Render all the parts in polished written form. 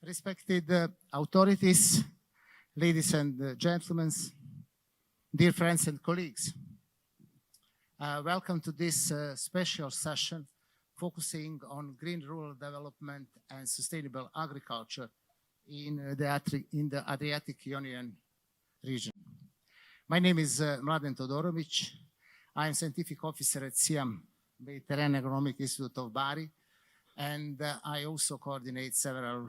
Respected authorities, ladies and gentlemen, dear friends and colleagues, welcome to this special session focusing on green rural development and sustainable agriculture in the Adriatic Ionian region. My name is Mladen Todorovic. I am scientific officer at CIHEAM, Mediterranean Economic Institute of Bari, and I also coordinate several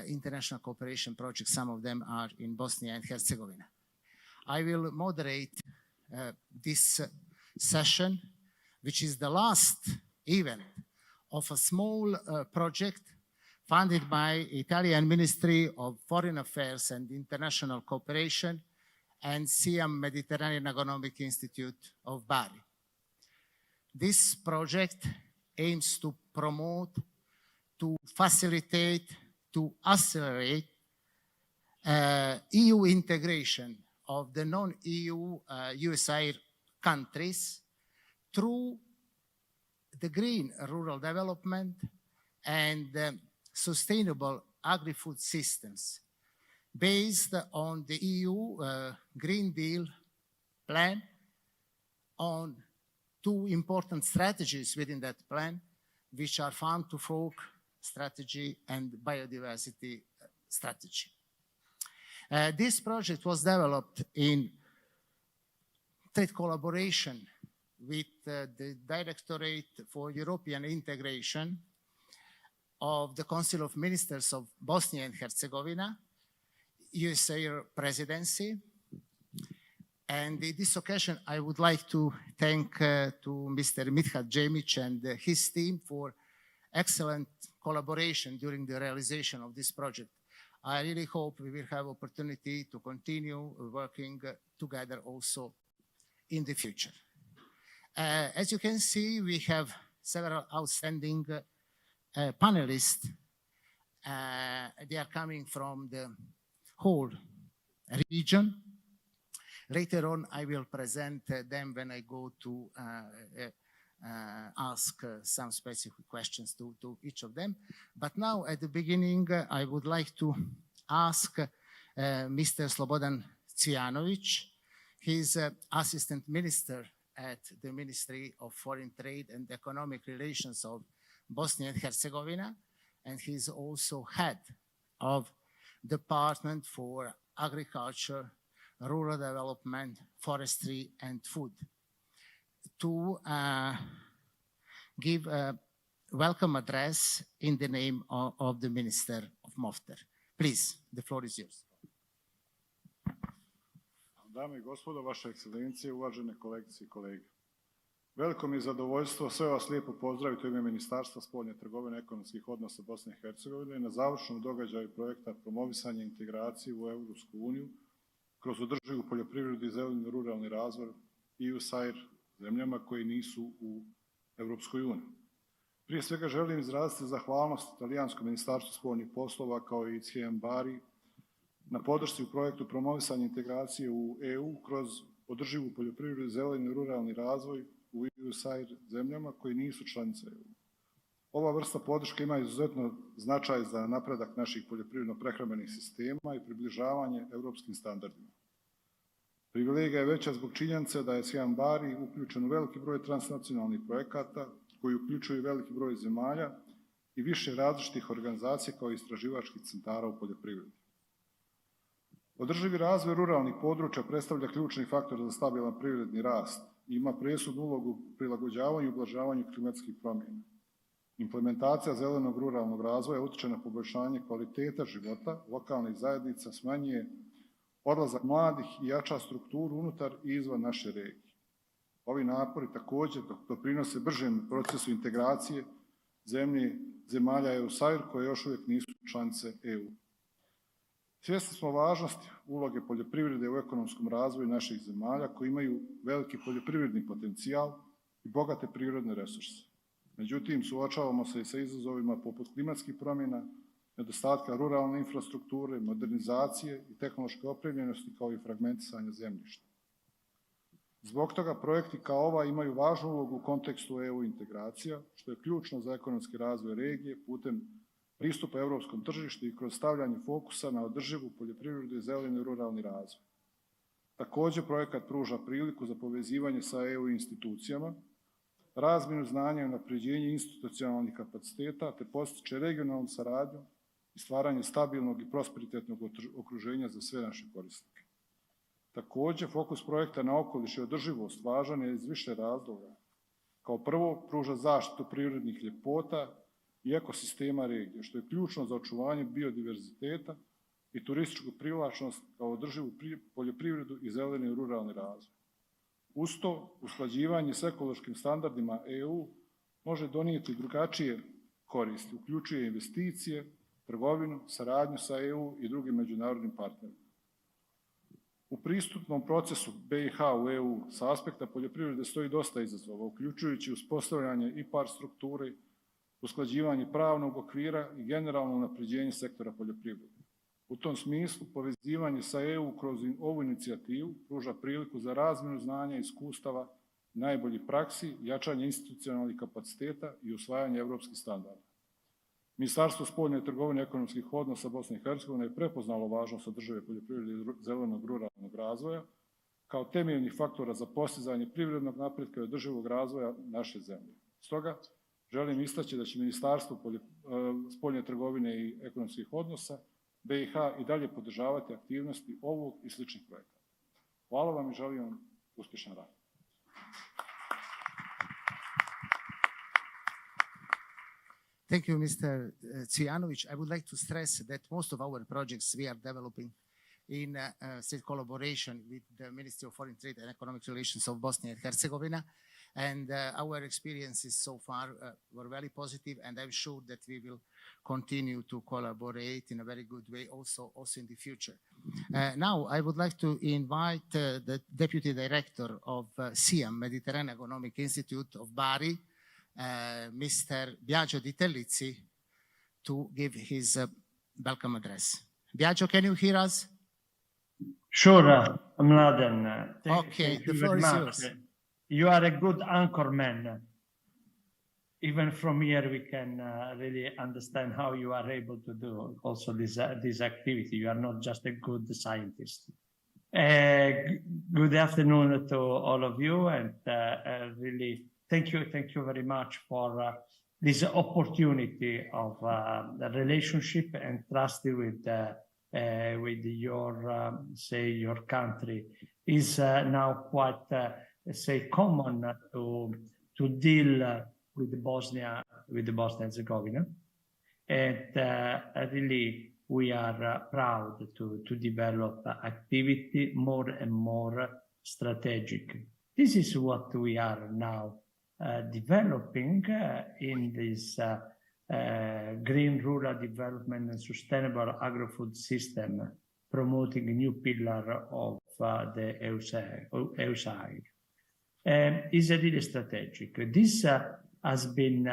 international cooperation projects. Some of them are in Bosnia and Herzegovina. I will moderate this session, which is the last event of a small project funded by Italian Ministry of Foreign Affairs and International Cooperation and CIHEAM Mediterranean Economic Institute of Bari. This project aims to promote, to facilitate, to accelerate EU integration of the non-EU USAIR countries through the green rural development and sustainable agri-food systems based on the EU Green Deal plan, on two important strategies within that plan, which are farm to fork strategy and biodiversity strategy. This project was developed in trade collaboration with the Directorate for European Integration of the Council of Ministers of Bosnia and Herzegovina, USAIR presidency. And in this occasion, I would like to thank to Mr. Mithat Djemic and his team for excellent collaboration during the realization of this project. I really hope we will have opportunity to continue working together also in the future. As you can see, we have several outstanding panelists. They are coming from the whole region. Later on, I will present them when I go to ask some specific questions to each of them. But now, at the beginning, I would like to ask Mr. Slobodan Cvijanovic. He's Assistant Minister at the Ministry of Foreign Trade and Economic Relations of Bosnia and Herzegovina, and he's also head of Department for Agriculture, Rural Development, Forestry and Food, to give a welcome address in the name of the Minister of MOFTER. Please, the floor is yours. Dame i gospodo, vaše ekscelencije, uvažene kolegice i kolege. Veliko mi je zadovoljstvo sve vas lijepo pozdraviti u ime Ministarstva spoljne trgovine i ekonomskih odnosa Bosne i Hercegovine na završnom događaju projekta promovisanja integracije u Europsku uniju kroz održivu poljoprivredu i zeleni ruralni razvoj EUSAIR zemljama koji nisu u Europskoj uniji. Prije svega želim izraziti zahvalnost Italijanskom ministarstvu spoljnih poslova kao i CIHEAM Bari na podršci u projektu promovisanja integracije u EU kroz održivu poljoprivredu i zeleni ruralni razvoj u EUSAIR zemljama koji nisu članice EU. Ova vrsta podrške ima izuzetno značaj za napredak naših poljoprivredno-prehrambenih sistema i približavanje europskim standardima. Privilegija je veća zbog činjenice da je CIHEAM Bari uključen u veliki broj transnacionalnih projekata koji uključuju veliki broj zemalja i više različitih organizacija kao i istraživačkih centara u poljoprivredi. Održivi razvoj ruralnih područja predstavlja ključni faktor za stabilan privredni rast i ima presudnu ulogu u prilagođavanju i ublažavanju klimatskih promjena. Implementacija zelenog ruralnog razvoja utiče na poboljšanje kvaliteta života lokalnih zajednica, smanjuje odlazak mladih i jača strukturu unutar i izvan naše regije. Ovi napori također doprinose bržem procesu integracije zemalja EUSAIR koje još uvijek nisu članice EU. Svjesni smo važnosti uloge poljoprivrede u ekonomskom razvoju naših zemalja koji imaju veliki poljoprivredni potencijal i bogate prirodne resurse. Međutim, suočavamo se i sa izazovima poput klimatskih promjena, nedostatka ruralne infrastrukture, modernizacije i tehnološke opremljenosti kao i fragmentisanja zemljišta. Zbog toga projekti kao ova imaju važnu ulogu u kontekstu EU integracija, što je ključno za ekonomski razvoj regije putem pristupa europskom tržištu i kroz stavljanje fokusa na održivu poljoprivredu i zeleni ruralni razvoj. Također, projekat pruža priliku za povezivanje sa EU institucijama, razmjenu znanja i unapređenje institucionalnih kapaciteta, te postiče regionalnu saradnju i stvaranje stabilnog i prosperitetnog okruženja za sve naše korisnike. Također, fokus projekta na okoliš i održivost važan je iz više razloga. Kao prvo, pruža zaštitu prirodnih ljepota i ekosistema regije, što je ključno za očuvanje biodiverziteta i turističku privlačnost kao održivu poljoprivredu i zeleni ruralni razvoj. Uz to, usklađivanje s ekološkim standardima EU može donijeti drugačije koristi, uključuje investicije, trgovinu, saradnju sa EU i drugim međunarodnim partnerima. U pristupnom procesu BiH u EU sa aspekta poljoprivrede stoji dosta izazova, uključujući uspostavljanje IPAR strukture, usklađivanje pravnog okvira i generalno unapređenje sektora poljoprivrede. U tom smislu, povezivanje sa EU kroz ovu inicijativu pruža priliku za razmjenu znanja i iskustava, najboljih praksi, jačanje institucionalnih kapaciteta i usvajanje evropskih standarda. Ministarstvo spoljne trgovine i ekonomskih odnosa Bosne i Hercegovine je prepoznalo važnost održive poljoprivrede i zelenog ruralnog razvoja kao temeljnih faktora za postizanje privrednog napretka i održivog razvoja naše zemlje. Stoga, želim istaći da će Ministarstvo spoljne trgovine i ekonomskih odnosa BiH i dalje podržavati aktivnosti ovog i sličnih projekata. Hvala vam i želim vam uspješan rad. Thank you, Mr. Cvijanović. I would like to stress that most of our projects we are developing in state collaboration with the Ministry of Foreign Trade and Economic Relations of Bosnia and Herzegovina. And our experiences so far were very positive, and I'm sure that we will continue to collaborate in a very good way also in the future. Now, I would like to invite the Deputy Director of CIHEAM, Mediterranean Economic Institute of Bari, Mr. Biagio Di Tellizzi, to give his welcome address. Biagio, can you hear us? Sure, Mladen. Okay, the floor is yours. You are a good anchorman. Even from here, we can really understand how you are able to do also this activity. You are not just a good scientist. Good afternoon to all of you, and really thank you very much for this opportunity of the relationship and trust with your your country is now quite common to deal with Bosnia and Herzegovina, and really we are proud to develop activity more and more strategic. This is what we are now developing in this green rural development and sustainable agro-food system, promoting a new pillar of the EUSAIR. Is really strategic. This has been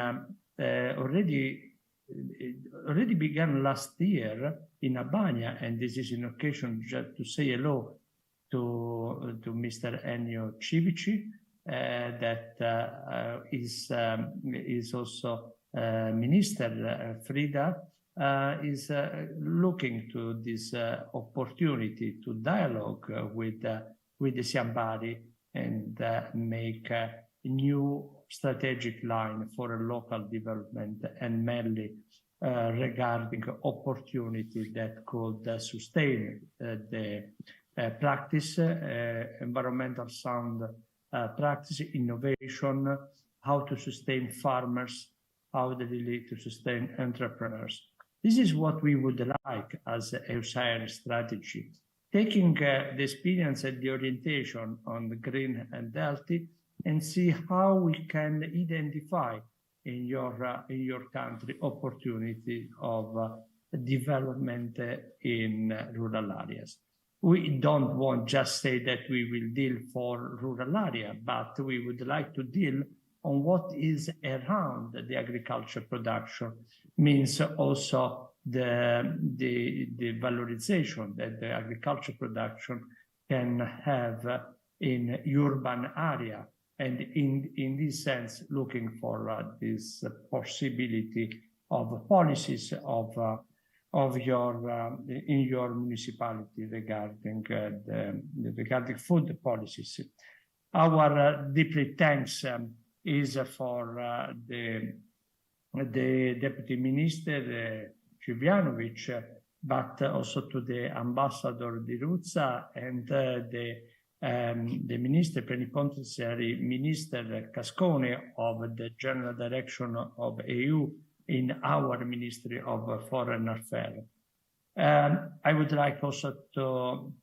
already began last year in Albania, and this is an occasion just to say hello to Mr. Ennio Civici, that is also Minister Frida is looking to this opportunity to dialogue with the CIHEAM and make a new strategic line for a local development, and mainly regarding opportunity that could sustain the practice, environmental sound practice, innovation, how to sustain farmers, how really to sustain entrepreneurs. This is what we would like as EUSAIR strategy, taking the experience and the orientation on the green and healthy, and see how we can identify in your country opportunity of development in rural areas. We don't want just say that we will deal for rural area, but we would like to deal on what is around the agriculture production, means also the valorization that the agriculture production can have in urban area, and in this sense looking for this possibility of policies of your in your municipality regarding regarding food policies. Our deeply thanks is for the Deputy Minister Civjanovic, but also to the Ambassador Di Ruzza and the Minister Plenipotentiary Minister Cascone of the General Direction of EU in our Ministry of Foreign Affairs. I would like also to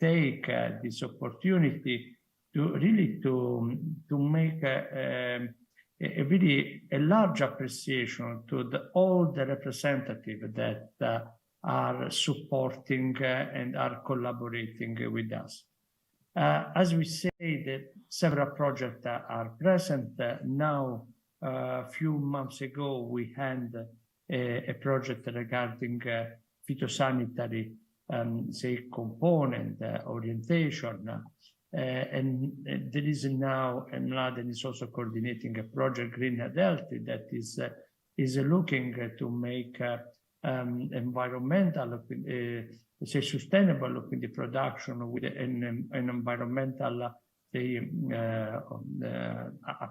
take this opportunity to really to make a really a large appreciation to all the representatives that are supporting and are collaborating with us. As we say, that several projects are present now. A few months ago, we had a project regarding phytosanitary say component orientation. And there is now, and Mladen is also coordinating a project, Green and Healthy, that is looking to make environmental, say sustainable looking the production with an environmental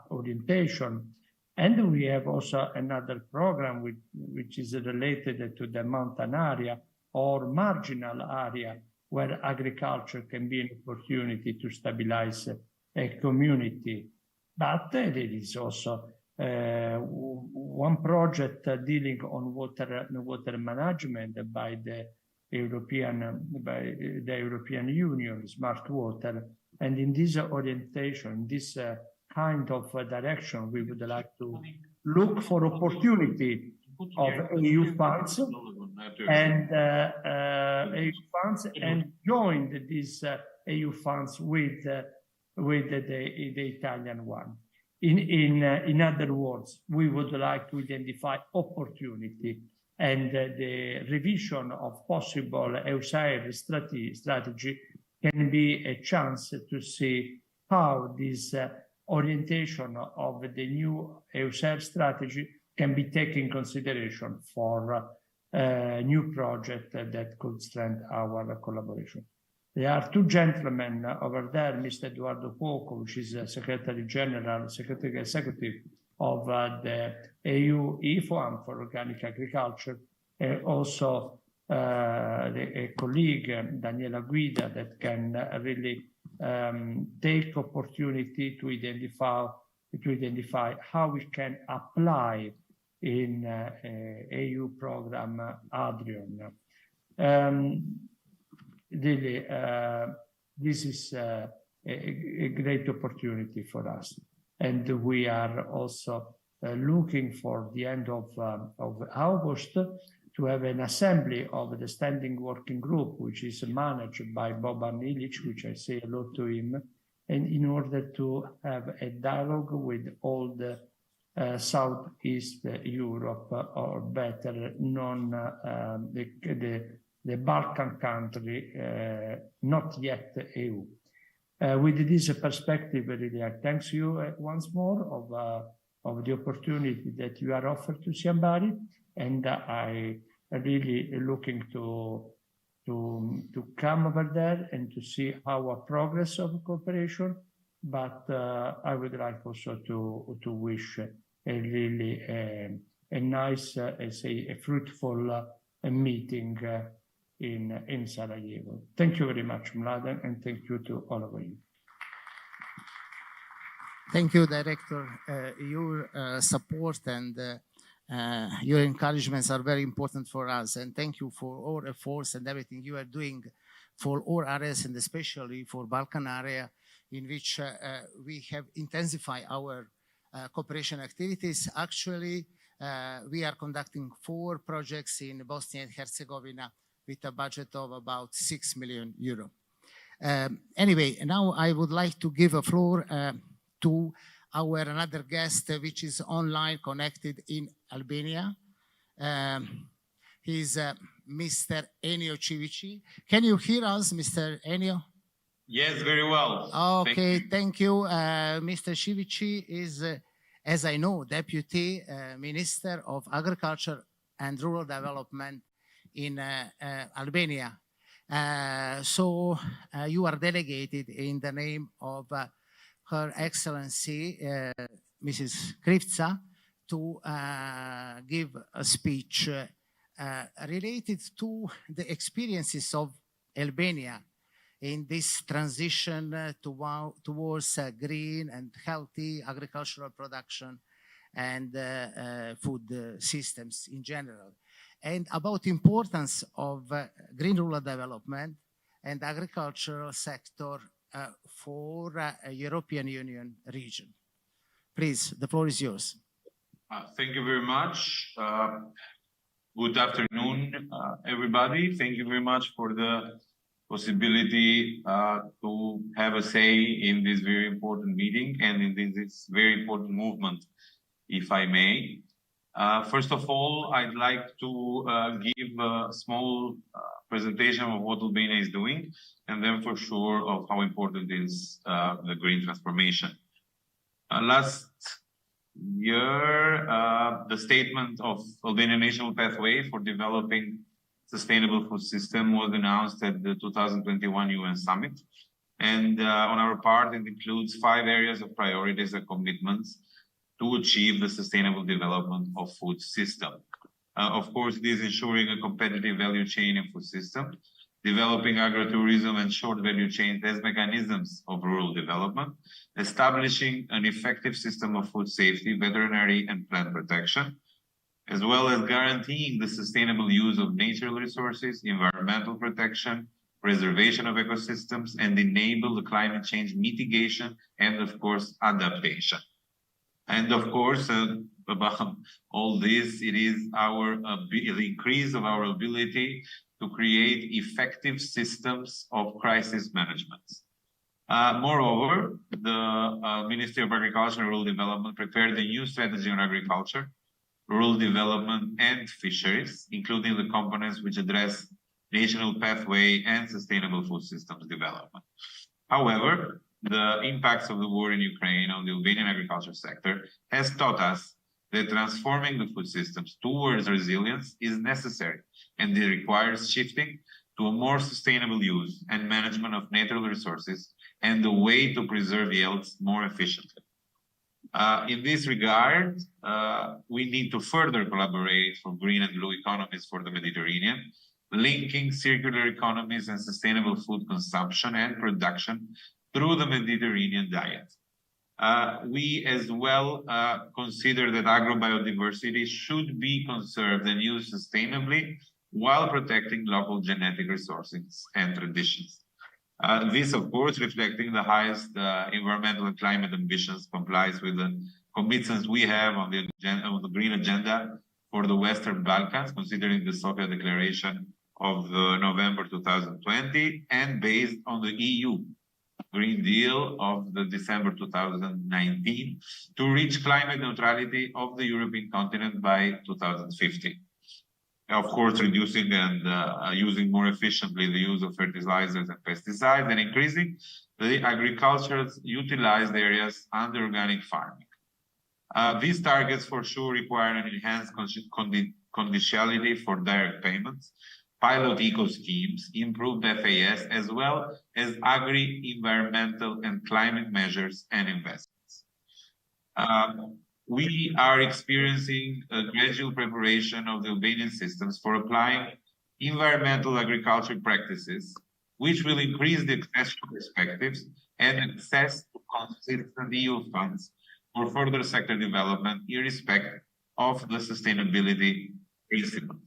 orientation. And we have also another program which is related to the mountain area or marginal area, where agriculture can be an opportunity to stabilize a community. But there is also one project dealing on water management by the European Union, Smart Water. And in this orientation, this kind of direction, we would like to look for opportunity of EU funds and join these EU funds with the Italian one. In other words, we would like to identify opportunity and the revision of possible EUSAIR strategy can be a chance to see how this orientation of the new EUSAIR strategy can be taken in consideration for a new project that could strengthen our collaboration. There are two gentlemen over there, Mr. Eduardo Cuoco, which is Secretary Executive of the EU EFOAM for Organic Agriculture, and also a colleague, Daniela Guida, that can really take opportunity to identify how we can apply in EU program Adrian. Really, this is a great opportunity for us. And we are also looking for the end of August to have an assembly of the standing working group, which is managed by Boban Ilic, which I say hello to him, and in order to have a dialogue with all the Southeast Europe, or better known, the Balkan country, not yet EU. With this perspective, really, I thank you once more of the opportunity that you are offered to Bari, and I really looking to come over there and to see our progress of cooperation. But I would like also to wish a really a nice, say, a fruitful meeting in Sarajevo. Thank you very much, Mladen, and thank you to all of you. Thank you, Director. Your support and your encouragements are very important for us. And thank you for all efforts and everything you are doing for all areas, and especially for Balkan area, in which we have intensified our cooperation activities. Actually, we are conducting 4 projects in Bosnia and Herzegovina with a budget of about 6 million euro. Anyway, now I would like to give a floor to our another guest, which is online connected in Albania. He's Mr. Enio Civici. Can you hear us, Mr. Enio? Yes, very well. Okay, thank you. Mr. Civici is as I know, Deputy Minister of Agriculture and Rural Development in Albania. So you are delegated in the name of Her Excellency, Mrs. Krivca, to give a speech related to the experiences of Albania in this transition towards green and healthy agricultural production and food systems in general, and about importance of green rural development and agricultural sector for European Union region. Please, the floor is yours. Thank you very much. Good afternoon, everybody. Thank you very much for the possibility to have a say in this very important meeting and in this very important movement, if I may. First of all, I'd like to give a small presentation of what Albania is doing, and then for sure of how important is the green transformation. Last year, the statement of Albanian National Pathway for Developing Sustainable Food System was announced at the 2021 UN Summit. And on our part, it includes 5 areas of priorities and commitments to achieve the sustainable development of food system. Of course, it is ensuring a competitive value chain in food system, developing agritourism and short value chains as mechanisms of rural development, establishing an effective system of food safety, veterinary and plant protection, as well as guaranteeing the sustainable use of natural resources, environmental protection, preservation of ecosystems, and enable the climate change mitigation and, of course, adaptation. And of course, above all this, it is the increase of our ability to create effective systems of crisis management. Moreover, the Ministry of Agriculture and Rural Development prepared a new strategy on agriculture, rural development and fisheries, including the components which address national pathway and sustainable food systems development. However, the impacts of the war in Ukraine on the Albanian agriculture sector has taught us that transforming the food systems towards resilience is necessary, and it requires shifting to a more sustainable use and management of natural resources and the way to preserve yields more efficiently. In this regard, we need to further collaborate for green and blue economies for the Mediterranean, linking circular economies and sustainable food consumption and production through the Mediterranean diet. We as well consider that agrobiodiversity should be conserved and used sustainably while protecting local genetic resources and traditions. This, of course, reflecting the highest environmental and climate ambitions, complies with the commitments we have on the green agenda for the Western Balkans, considering the Sofia Declaration of November 2020, and based on the EU Green Deal of the December 2019 to reach climate neutrality of the European continent by 2050. Of course, reducing and using more efficiently the use of fertilizers and pesticides, and increasing the agriculture's utilized areas under organic farming. These targets for sure require an enhanced conditionality for direct payments, pilot eco schemes, improved FAS, as well as agri-environmental and climate measures and investments. We are experiencing a gradual preparation of the Albanian systems for applying environmental agriculture practices, which will increase the access to perspectives and access to consistent EU funds for further sector development, irrespective of the sustainability principles.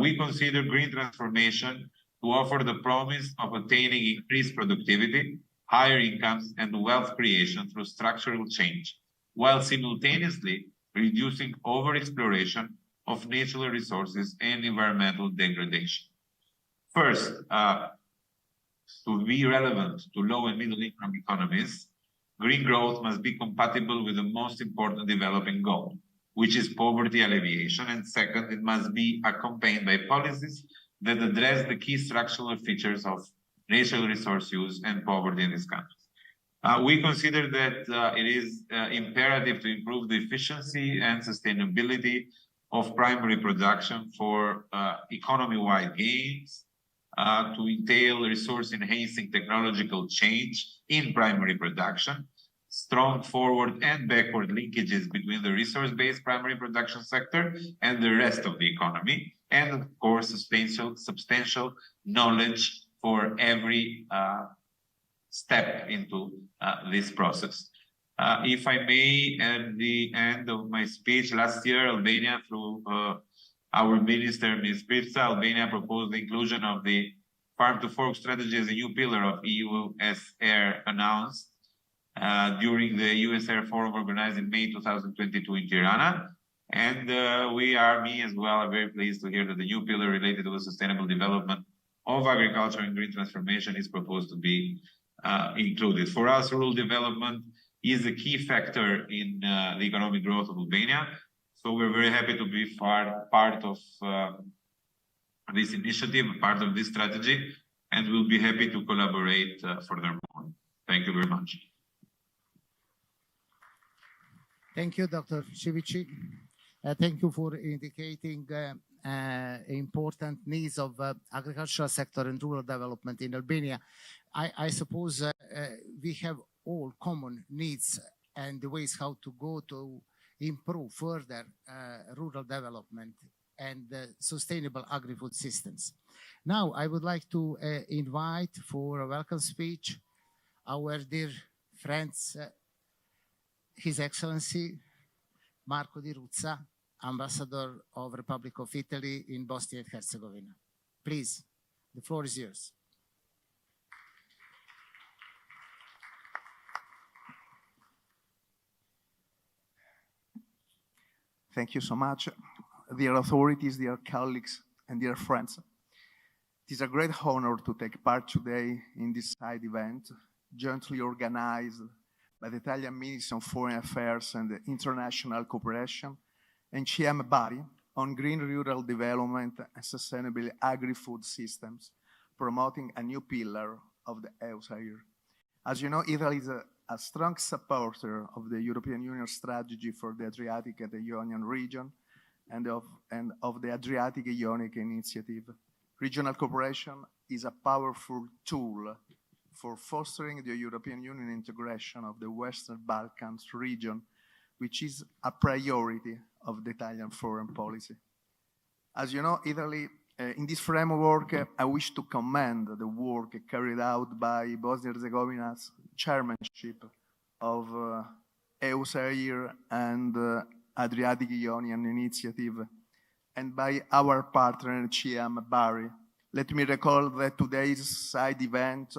We consider green transformation to offer the promise of attaining increased productivity, higher incomes, and wealth creation through structural change, while simultaneously reducing overexploration of natural resources and environmental degradation. First, to be relevant to low and middle income economies, green growth must be compatible with the most important developing goal, which is poverty alleviation. And second, it must be accompanied by policies that address the key structural features of natural resource use and poverty in these countries. We consider that it is imperative to improve the efficiency and sustainability of primary production for economy-wide gains, to entail resource-enhancing technological change in primary production, strong forward and backward linkages between the resource-based primary production sector and the rest of the economy, and of course, substantial knowledge for every step into this process. If I may, at the end of my speech last year, Albania, through our minister, Ms. Pirca, Albania proposed the inclusion of the Farm to Fork strategy as a new pillar of EUSAIR announced during the EUSAIR forum organized in May 2022 in Tirana. And me as well, are very pleased to hear that the new pillar related to the sustainable development of agriculture and green transformation is proposed to be included. For us, rural development is a key factor in the economic growth of Albania. So we're very happy to be part of this initiative, part of this strategy, and we'll be happy to collaborate furthermore. Thank you very much. Thank you, Dr. Civici. Thank you for indicating important needs of agricultural sector and rural development in Albania. I suppose we have all common needs and the ways how to go to improve further rural development and sustainable agri-food systems. Now, I would like to invite for a welcome speech our dear friends, His Excellency Marco Di Ruzza, Ambassador of Republic of Italy in Bosnia and Herzegovina. Please, the floor is yours. Thank you so much. Dear authorities, dear colleagues, and dear friends, it is a great honor to take part today in this side event, jointly organized by the Italian Ministry of Foreign Affairs and International Cooperation and CIHEAM Bari on green rural development and sustainable agri-food systems, promoting a new pillar of the EUSAIR. As you know, Italy is a strong supporter of the European Union strategy for the Adriatic and the Ionian region and of the Adriatic Ionic initiative. Regional cooperation is a powerful tool for fostering the European Union integration of the Western Balkans region, which is a priority of the Italian foreign policy. As you know, Italy, in this framework, I wish to commend the work carried out by Bosnia-Herzegovina's chairmanship of EUSAIR and Adriatic Ionian Initiative, and by our partner CIHEAM Bari. Let me recall that today's side event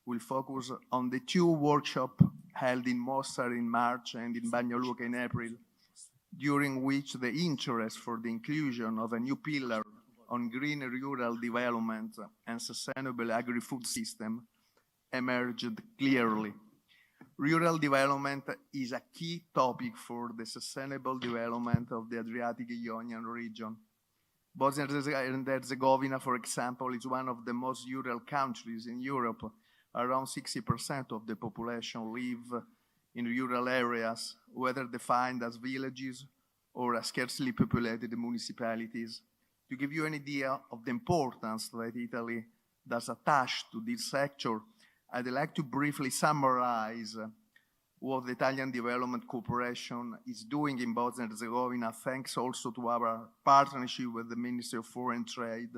will focus on the two workshops held in Mostar in March and in Banja Luka in April, during which the interest for the inclusion of a new pillar on green rural development and sustainable agri-food system emerged clearly. Rural development is a key topic for the sustainable development of the Adriatic Ionian region. Bosnia and Herzegovina, for example, is one of the most rural countries in Europe. Around 60% of the population live in rural areas, whether defined as villages or as scarcely populated municipalities. To give you an idea of the importance that Italy does attach to this sector, I'd like to briefly summarize what the Italian Development Cooperation is doing in Bosnia and Herzegovina, thanks also to our partnership with the Ministry of Foreign Trade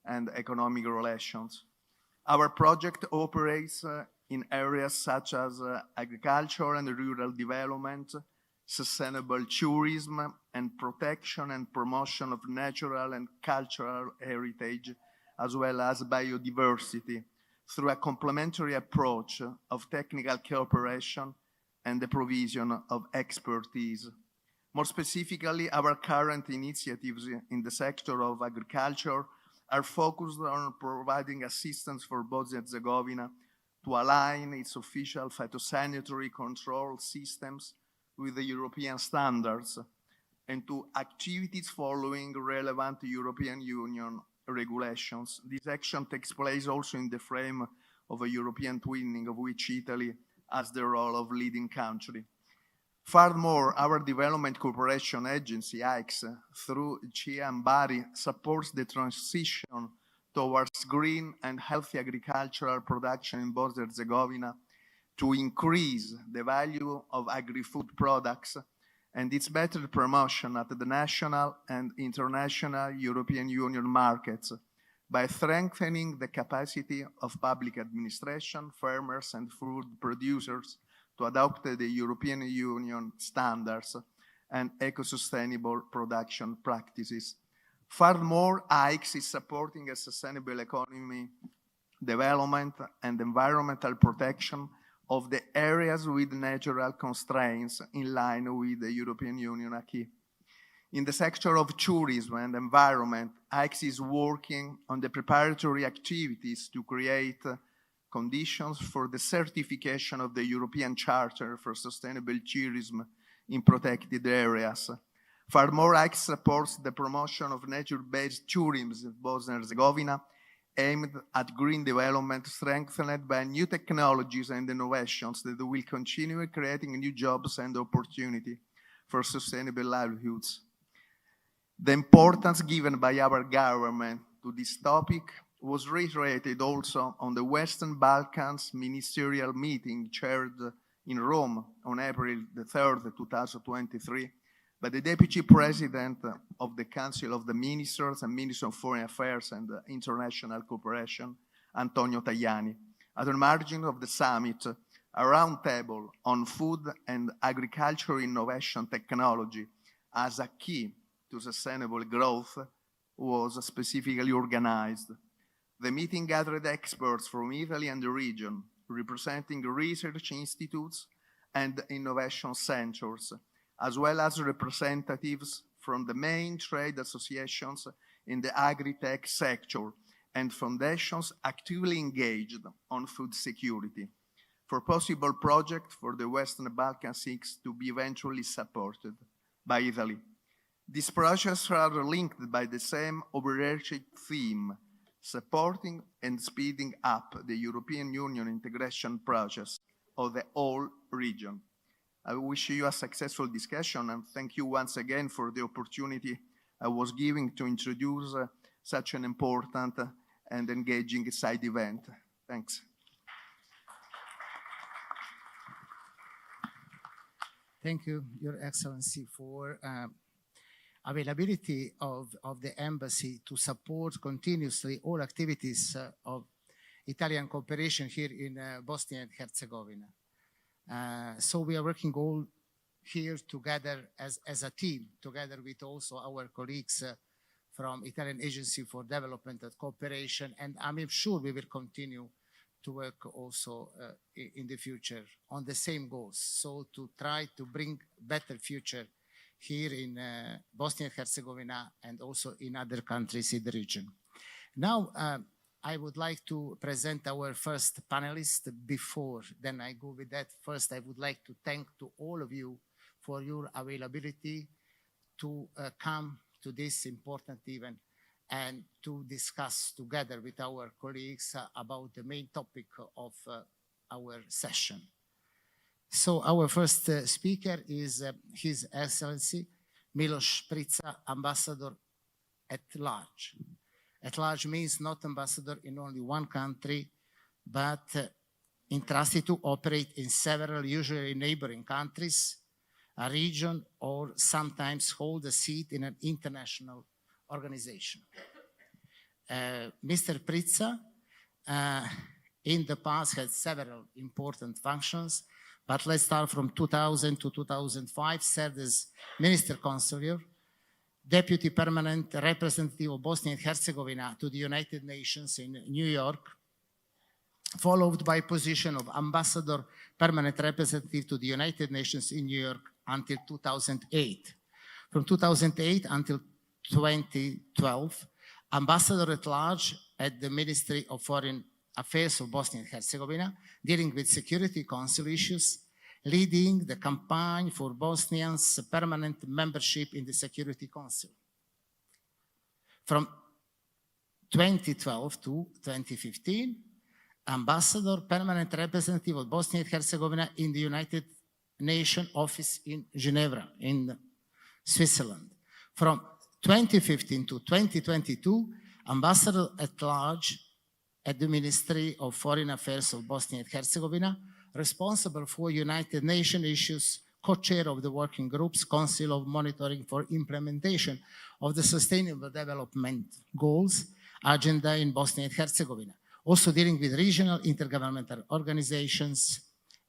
and Economic Relations. Our project operates in areas such as agriculture and rural development, sustainable tourism, and protection and promotion of natural and cultural heritage, as well as biodiversity, through a complementary approach of technical cooperation and the provision of expertise. More specifically, our current initiatives in the sector of agriculture are focused on providing assistance for Bosnia and Herzegovina to align its official phytosanitary control systems with the European standards and to activities following relevant European Union regulations. This action takes place also in the frame of a European twinning, of which Italy as the role of leading country. Furthermore, our development cooperation agency, AICS, through CIHEAM Bari, supports the transition towards green and healthy agricultural production in Bosnia and Herzegovina to increase the value of agri-food products and its better promotion at the national and international European Union markets by strengthening the capacity of public administration, farmers, and food producers to adopt the European Union standards and eco-sustainable production practices. Furthermore, AICS is supporting a sustainable economy development and environmental protection of the areas with natural constraints in line with the European Union acquis. In the sector of tourism and environment, AICS is working on the preparatory activities to create conditions for the certification of the European Charter for Sustainable Tourism in protected areas. Furthermore, AICS supports the promotion of nature-based tourism in Bosnia and Herzegovina, aimed at green development strengthened by new technologies and innovations that will continue creating new jobs and opportunity for sustainable livelihoods. The importance given by our government to this topic was reiterated also on the Western Balkans ministerial meeting chaired in Rome on April the 3rd, 2023, by the Deputy President of the Council of the Ministers and Minister of Foreign Affairs and International Cooperation, Antonio Tajani. At the margin of the summit, a roundtable on food and agricultural innovation technology as a key to sustainable growth was specifically organized. The meeting gathered experts from Italy and the region, representing research institutes and innovation centers, as well as representatives from the main trade associations in the agri-tech sector and foundations actively engaged on food security for possible projects for the Western Balkans to be eventually supported by Italy. These projects are linked by the same overarching theme, supporting and speeding up the European Union integration process of the whole region. I wish you a successful discussion and thank you once again for the opportunity I was given to introduce such an important and engaging side event. Thanks. Thank you, Your Excellency, for availability of the embassy to support continuously all activities of Italian cooperation here in Bosnia and Herzegovina. So we are working all here together as a team, together with also our colleagues from Italian Agency for Development and Cooperation, and I'm sure we will continue to work also in the future on the same goals. So to try to bring better future here in Bosnia and Herzegovina and also in other countries in the region. Now, I would like to present our first panelist. Before then I go with that, first I would like to thank to all of you for your availability to come to this important event and to discuss together with our colleagues about the main topic of our session. So our first speaker is His Excellency Miloš Prica, Ambassador at Large. At large means not ambassador in only one country, but entrusted to operate in several, usually neighboring countries, a region, or sometimes hold a seat in an international organization. Mr. Prica in the past had several important functions, but let's start from 2000 to 2005, served as Minister Consular, Deputy Permanent Representative of Bosnia and Herzegovina to the United Nations in New York, followed by position of Ambassador Permanent Representative to the United Nations in New York until 2008. From 2008 until 2012, Ambassador at Large at the Ministry of Foreign Affairs of Bosnia and Herzegovina, dealing with security council issues, leading the campaign for Bosnians' permanent membership in the Security Council. From 2012 to 2015, Ambassador, Permanent Representative of Bosnia and Herzegovina in the United Nations Office in Geneva, in Switzerland. From 2015 to 2022, Ambassador at Large at the Ministry of Foreign Affairs of Bosnia and Herzegovina, responsible for United Nations issues, co-chair of the Working Group's Council of Monitoring for Implementation of the Sustainable Development Goals agenda in Bosnia and Herzegovina, also dealing with regional intergovernmental organizations,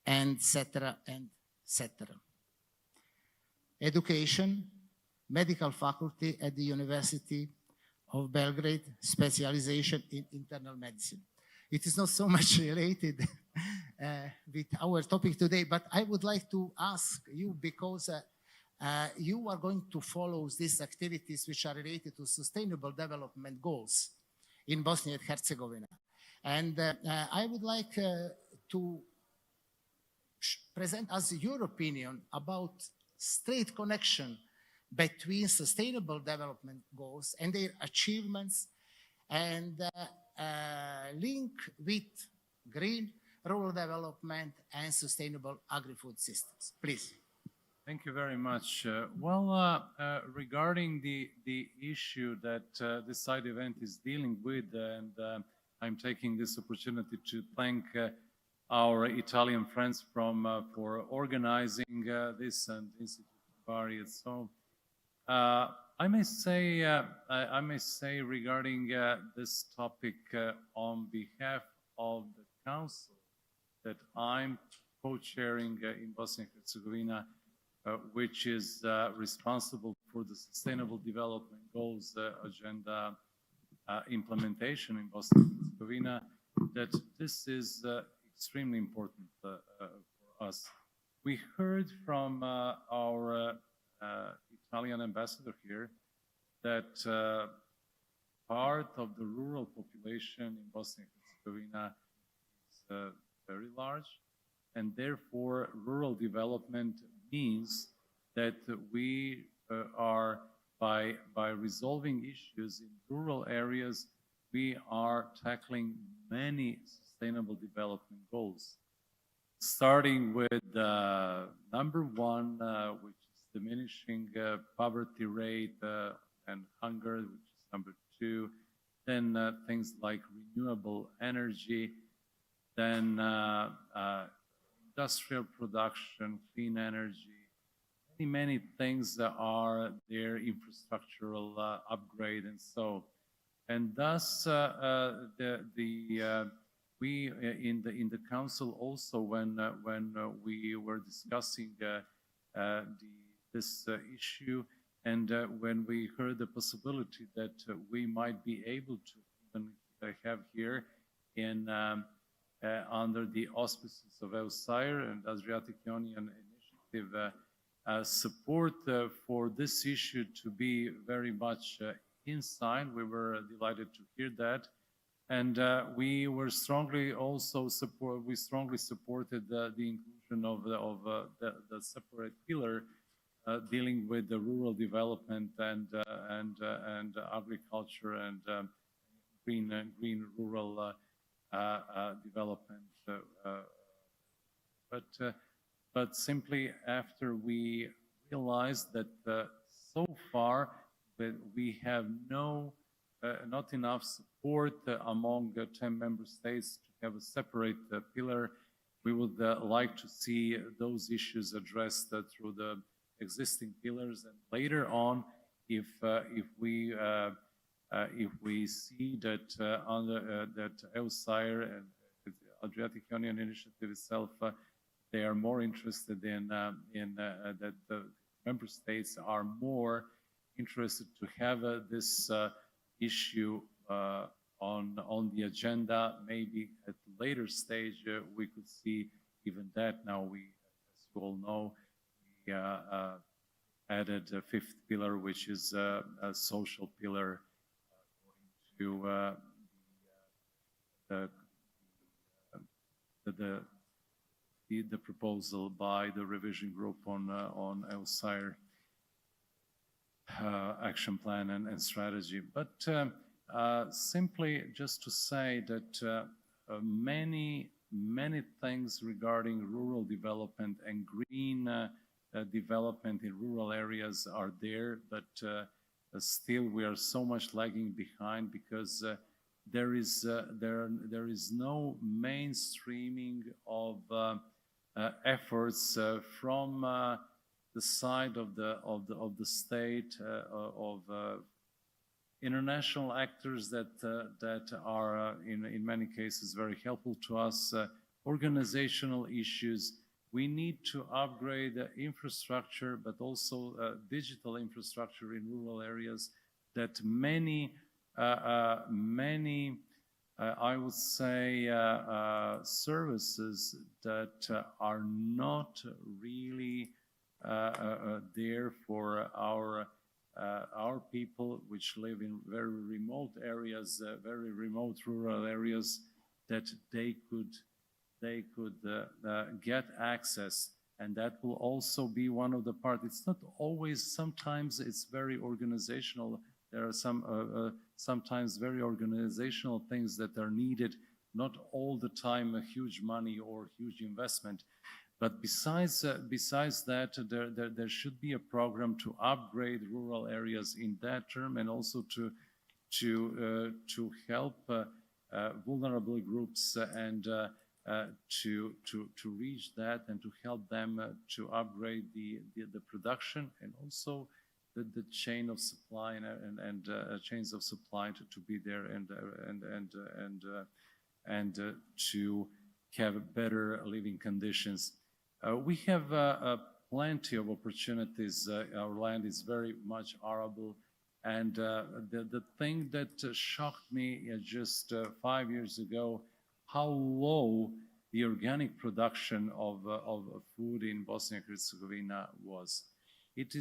and etc., and etc. Education, medical faculty at the University of Belgrade, specialization in internal medicine. It is not so much related with our topic today, but I would like to ask you, because you are going to follow these activities which are related to sustainable development goals in Bosnia and Herzegovina. And I would like to present us your opinion about straight connection between sustainable development goals and their achievements, and link with green rural development and sustainable agri-food systems. Please. Thank you very much. Regarding the issue that this side event is dealing with, and I'm taking this opportunity to thank our Italian friends for organizing this, and Institute of Bari. So I may say regarding this topic on behalf of the Council that I'm co-chairing in Bosnia and Herzegovina, which is responsible for the Sustainable Development Goals agenda implementation in Bosnia and Herzegovina, that this is extremely important for us. We heard from our Italian ambassador here that part of the rural population in Bosnia and Herzegovina is very large, and therefore rural development means that we are, by resolving issues in rural areas, we are tackling many sustainable development goals, starting with number one, which is diminishing poverty rate and hunger, which is number two, then things like renewable energy, then industrial production, clean energy, many things that are their infrastructural upgrade, and so, and thus we in the council also, when we were discussing this issue, and when we heard the possibility that we might be able to even have here in under the auspices of 8th EUSAIR and Adriatic Union Initiative, support for this issue to be very much inside. We were delighted to hear that, and we were strongly also we strongly supported the inclusion of the separate pillar dealing with the rural development and agriculture and green rural development, but simply after we realized that so far that we have not enough support among 10 member states to have a separate pillar, we would like to see those issues addressed through the existing pillars, and later on, if we see that under that 8th EUSAIR and the Adriatic Union Initiative itself, they are more interested in that the member states are more interested to have this issue on the agenda. Maybe at a later stage we could see even that. Now we, as you all know, we added a fifth pillar, which is a social pillar, according to the proposal by the revision group on 8th EUSAIR action plan and strategy. But simply just to say that many things regarding rural development and green development in rural areas are there, but still we are so much lagging behind because there is no mainstreaming of efforts from the side of the state, of international actors that are in many cases very helpful to us. Organizational issues. We need to upgrade infrastructure, but also digital infrastructure in rural areas that many, I would say, services that are not really there for our people which live in very remote areas, very remote rural areas, that they could get access, and that will also be one of the parts. It's not always, sometimes it's very organizational. There are sometimes very organizational things that are needed, not all the time a huge money or huge investment. But besides that, there should be a program to upgrade rural areas in that term, and also to help vulnerable groups and to reach that, and to help them to upgrade the production, and also the chain of supply and chains of supply to be there, and to have better living conditions. We have plenty of opportunities. Our land is very much arable, and the thing that shocked me just 5 years ago, how low the organic production of food in Bosnia and Herzegovina was. It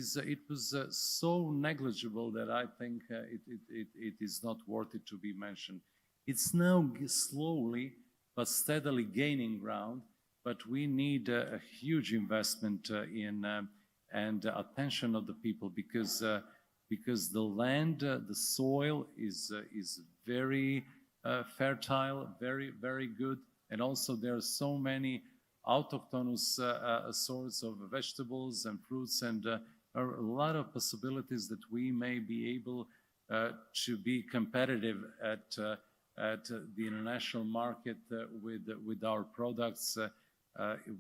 was so negligible that I think it is not worth it to be mentioned. It's now slowly but steadily gaining ground, but we need a huge investment in and attention of the people, because the land, the soil is very fertile, very good, and also there are so many autochthonous sorts of vegetables and fruits, and a lot of possibilities that we may be able to be competitive at the international market with our products.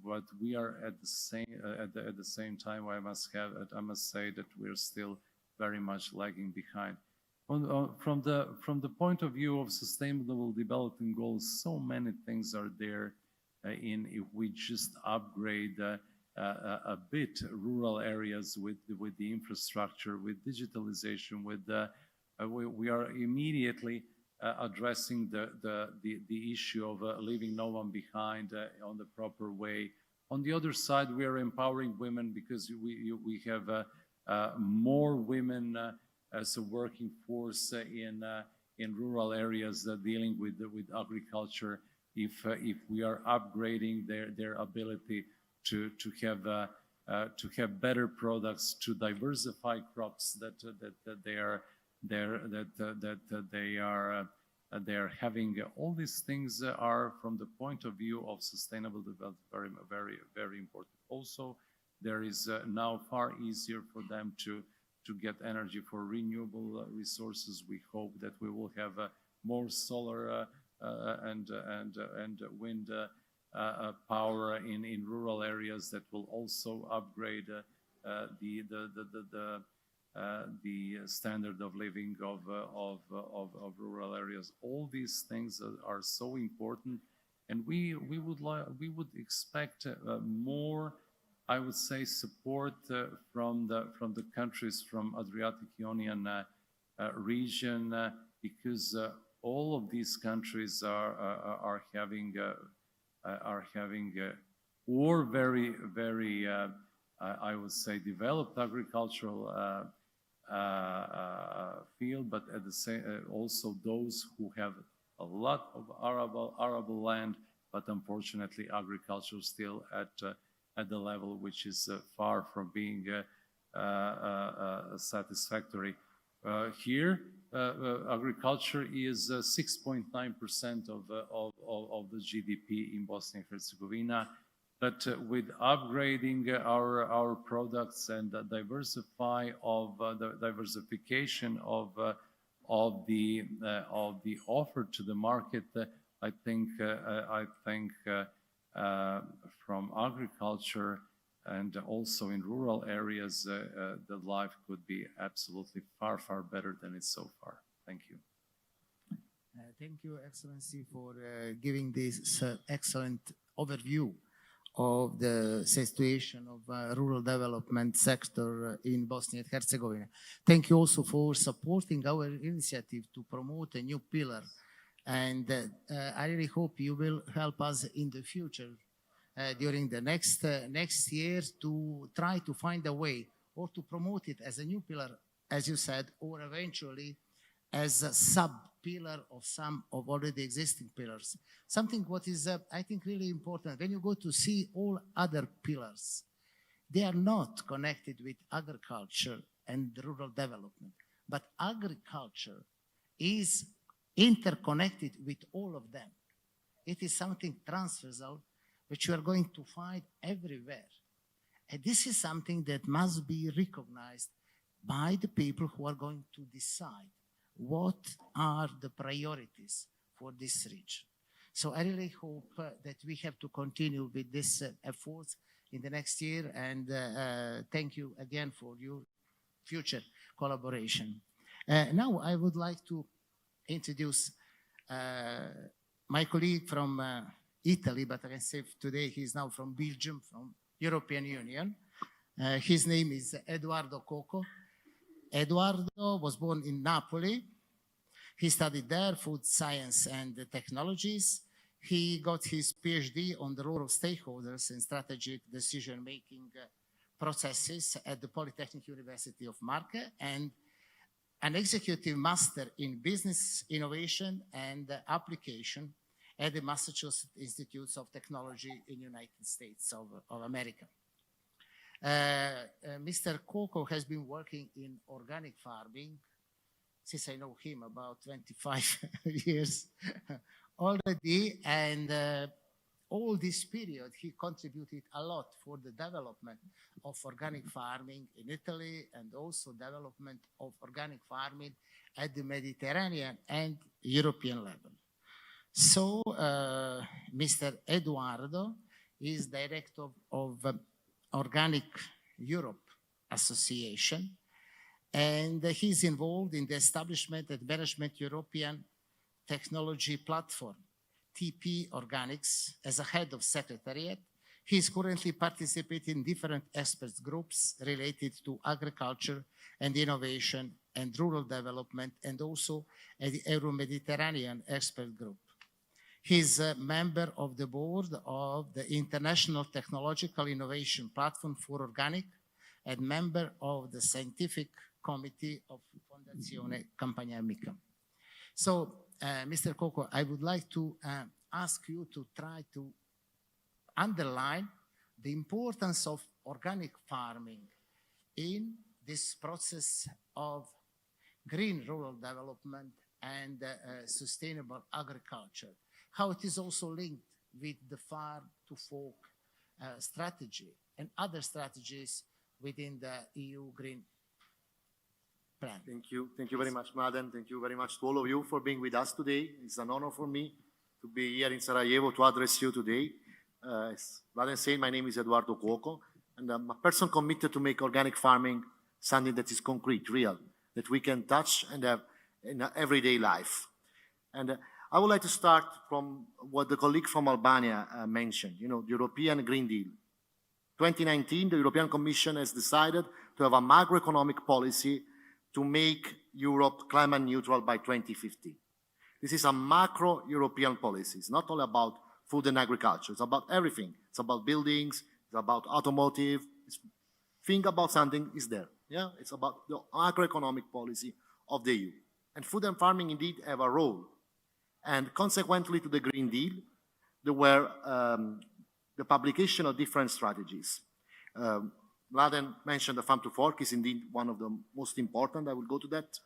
But we are at the same time, I must say that we're still very much lagging behind. From the point of view of sustainable development goals, so many things are there. If we just upgrade a bit rural areas with the infrastructure, with digitalization, we are immediately addressing the issue of leaving no one behind on the proper way. On the other side, we are empowering women, because we have more women as a working force in rural areas dealing with agriculture. If we are upgrading their ability to have better products, to diversify crops that they are having, all these things are, from the point of view of sustainable development, very important. Also, there is now far easier for them to get energy for renewable resources. We hope that we will have more solar and wind power in rural areas that will also upgrade the standard of living of rural areas. All these things are so important, and we would expect more, I would say, support from the countries from Adriatic-Ionian region, because all of these countries are having or very I would say developed agricultural field, but at the same also those who have a lot of arable land, but unfortunately agriculture still at the level which is far from being satisfactory. Here agriculture is 6.9% of the GDP in Bosnia and Herzegovina. But with upgrading our products and the diversification of the offer to the market, I think from agriculture and also in rural areas, the life could be absolutely far better than it's so far. Thank you. Thank you, Excellency, for giving this excellent overview of the situation of rural development sector in Bosnia and Herzegovina. Thank you also for supporting our initiative to promote a new pillar. And I really hope you will help us in the future during the next year to try to find a way or to promote it as a new pillar, as you said, or eventually as a sub-pillar of some of already existing pillars. Something what is, I think, really important. When you go to see all other pillars, they are not connected with agriculture and rural development, but agriculture is interconnected with all of them. It is something transversal which you are going to find everywhere. And this is something that must be recognized by the people who are going to decide what are the priorities for this region. So I really hope that we have to continue with this efforts in the next year, and thank you again for your future collaboration. Now I would like to introduce my colleague from Italy, but I can say today he's now from Belgium, from European Union. His name is Eduardo Coco. Eduardo was born in Napoli. He studied there food science and technologies. He got his PhD on the role of stakeholders in strategic decision-making processes at the Polytechnic University of Marke, and an executive master in business innovation and application at the Massachusetts Institutes of Technology in the United States of America. Mr. Coco has been working in organic farming since I know him about 25 years already, and all this period he contributed a lot for the development of organic farming in Italy and also development of organic farming at the Mediterranean and European level. So Mr. Eduardo is director of Organic Europe Association, and he's involved in the establishment and management European Technology Platform, TP Organics, as a head of secretariat. He's currently participating in different experts groups related to agriculture and innovation and rural development, and also at the Euro-Mediterranean expert group. He's a member of the board of the International Technological Innovation Platform for Organic and member of the Scientific Committee of Fondazione Campagna Amica. So, Mr. Coco, I would like to ask you to try to underline the importance of organic farming in this process of green rural development and sustainable agriculture, how it is also linked with the farm to fork strategy and other strategies within the EU Green Plan. Thank you. Thank you very much, Mladen. Thank you very much to all of you for being with us today. It's an honor for me to be here in Sarajevo to address you today. As Mladen said, my name is Eduardo Cuoco, and I'm a person committed to make organic farming something that is concrete, real, that we can touch and have in everyday life. And I would like to start from what the colleague from Albania mentioned, the European Green Deal. 2019, the European Commission has decided to have a macroeconomic policy to make Europe climate neutral by 2050. This is a macro European policy. It's not all about food and agriculture. It's about everything. It's about buildings. It's about automotive. Think about something is there. Yeah, it's about the macroeconomic policy of the EU. And food and farming indeed have a role. And consequently to the Green Deal, there were the publication of different strategies. Mladen mentioned the farm to fork is indeed one of the most important. I will go to that.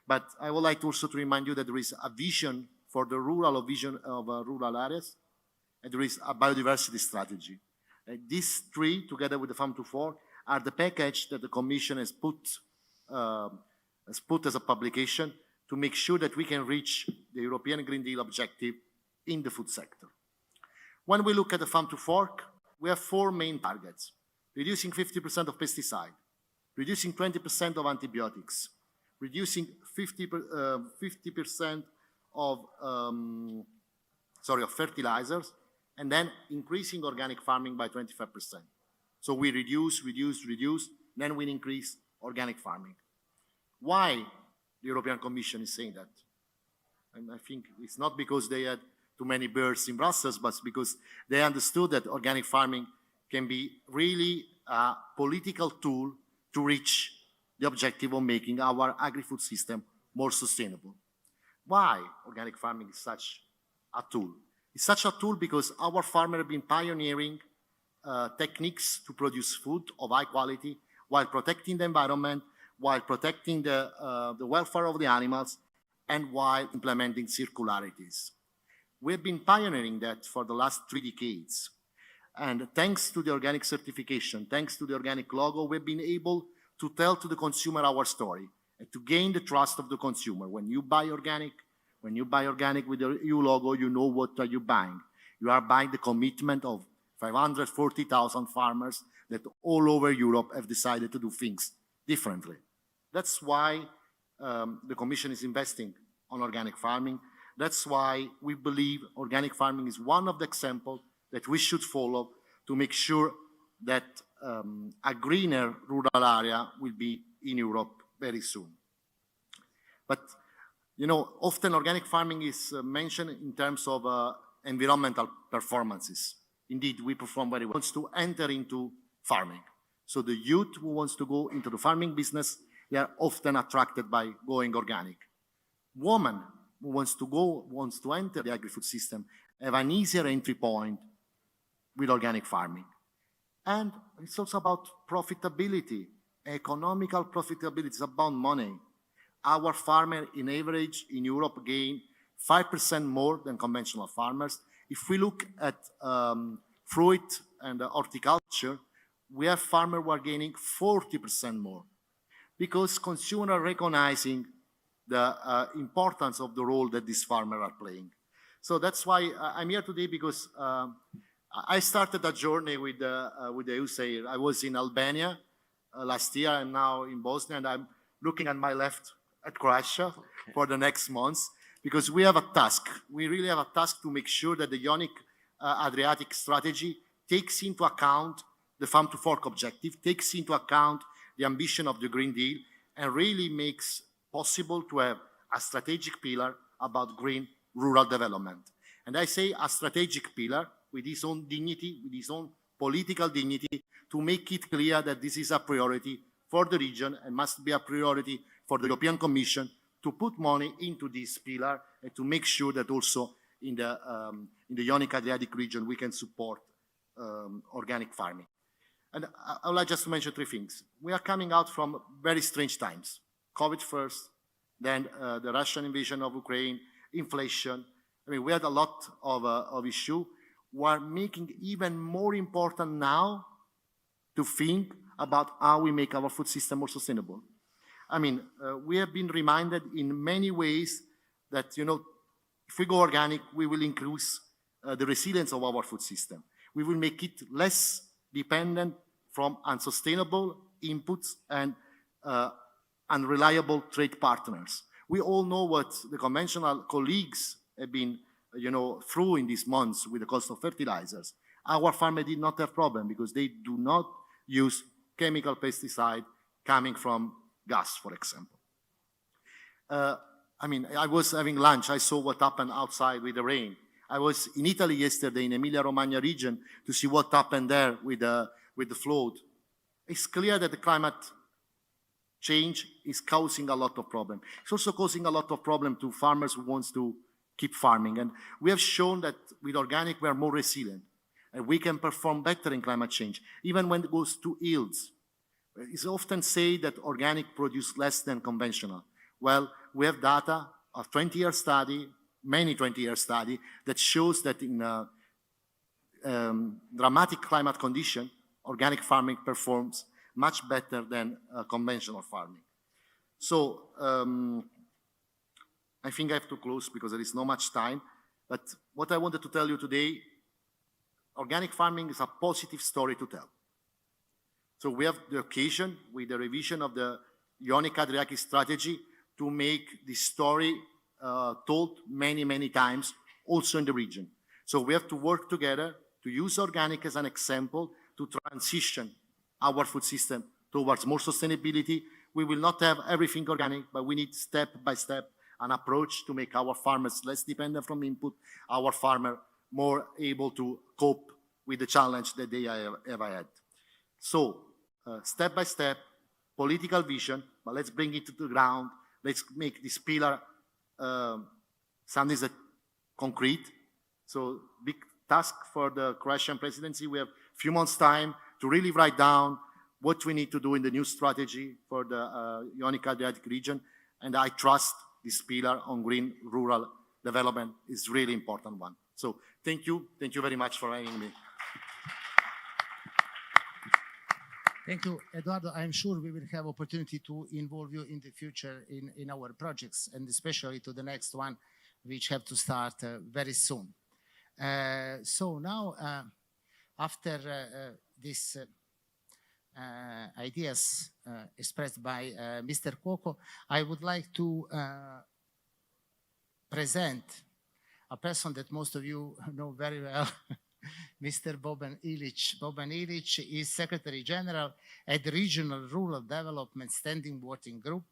But I would like also to remind you that there is a vision for the vision of rural areas, and there is a biodiversity strategy. These three, together with the Farm to Fork, are the package that the Commission has put as a publication to make sure that we can reach the European Green Deal objective in the food sector. When we look at the Farm to Fork, we have four main targets: reducing 50% of pesticide, reducing 20% of antibiotics, reducing 50% of fertilizers, and then increasing organic farming by 25%. So we reduce, then we increase organic farming. Why the European Commission is saying that? And I think it's not because they had too many birds in Brussels, but because they understood that organic farming can be really a political tool to reach the objective of making our agri-food system more sustainable. Why organic farming is such a tool? It's such a tool because our farmers have been pioneering techniques to produce food of high quality while protecting the environment, while protecting the welfare of the animals, and while implementing circularities. We've been pioneering that for the last 3 decades. And thanks to the organic certification, thanks to the organic logo, we've been able to tell to the consumer our story and to gain the trust of the consumer. When you buy organic with the EU logo, you know what are you buying. You are buying the commitment of 540,000 farmers that all over Europe have decided to do things differently. That's why the Commission is investing on organic farming. That's why we believe organic farming is one of the examples that we should follow to make sure that a greener rural area will be in Europe very soon. But, you know, often organic farming is mentioned in terms of environmental performances. Indeed, we perform very well. Wants to enter into farming. So the youth who wants to go into the farming business, they are often attracted by going organic. Women who wants to enter the agri-food system have an easier entry point with organic farming. And it's also about profitability, economical profitability. It's about money. Our farmer, in average, in Europe, gain 5% more than conventional farmers. If we look at fruit and horticulture, we have farmers who are gaining 40% more because consumers are recognizing the importance of the role that these farmers are playing. So that's why I'm here today, because I started a journey with the EUSAIR. I was in Albania last year and now in Bosnia, and I'm looking at my left at Croatia for the next months, because we have a task. We really have a task to make sure that the Ionic Adriatic strategy takes into account the Farm to Fork objective, takes into account the ambition of the Green Deal, and really makes possible to have a strategic pillar about green rural development. And I say a strategic pillar with its own dignity, with its own political dignity, to make it clear that this is a priority for the region and must be a priority for the European Commission to put money into this pillar and to make sure that also in the Ionic Adriatic region we can support organic farming. And I would like just to mention 3 things. We are coming out from very strange times. COVID first, then the Russian invasion of Ukraine, inflation. I mean, we had a lot of issues. We are making even more important now to think about how we make our food system more sustainable. I mean, we have been reminded in many ways that, you know, if we go organic, we will increase the resilience of our food system. We will make it less dependent from unsustainable inputs and unreliable trade partners. We all know what the conventional colleagues have been, you know, through in these months with the cost of fertilizers. Our farmers did not have problem because they do not use chemical pesticide coming from gas, for example. I mean, I was having lunch. I saw what happened outside with the rain. I was in Italy yesterday in Emilia-Romagna region to see what happened there with the flood. It's clear that the climate change is causing a lot of problems. It's also causing a lot of problems to farmers who want to keep farming. And we have shown that with organic, we are more resilient and we can perform better in climate change, even when it goes to yields. It's often said that organic produce less than conventional. Well, we have data of 20-year study, many 20-year study, that shows that in dramatic climate condition, organic farming performs much better than conventional farming. So I think I have to close because there is not much time. But what I wanted to tell you today, organic farming is a positive story to tell. So we have the occasion with the revision of the Ionic Adriatic strategy to make this story told many, many times also in the region. So we have to work together to use organic as an example to transition our food system towards more sustainability. We will not have everything organic, but we need step by step an approach to make our farmers less dependent from input, our farmer more able to cope with the challenge that they have had. So step by step, political vision, but let's bring it to the ground. Let's make this pillar something that concrete. So big task for the Croatian presidency. We have a few months' time to really write down what we need to do in the new strategy for the Ionic Adriatic region. And I trust this pillar on green rural development is really important one. So thank you very much for having me. Thank you, Eduardo. I'm sure we will have opportunity to involve you in the future in our projects, and especially to the next one, which have to start very soon. So now, after these ideas expressed by Mr. Cuoco, I would like to present a person that most of you know very well, Mr. Boban Ilic. Boban Ilic is Secretary General at the Regional Rural Development Standing Working Group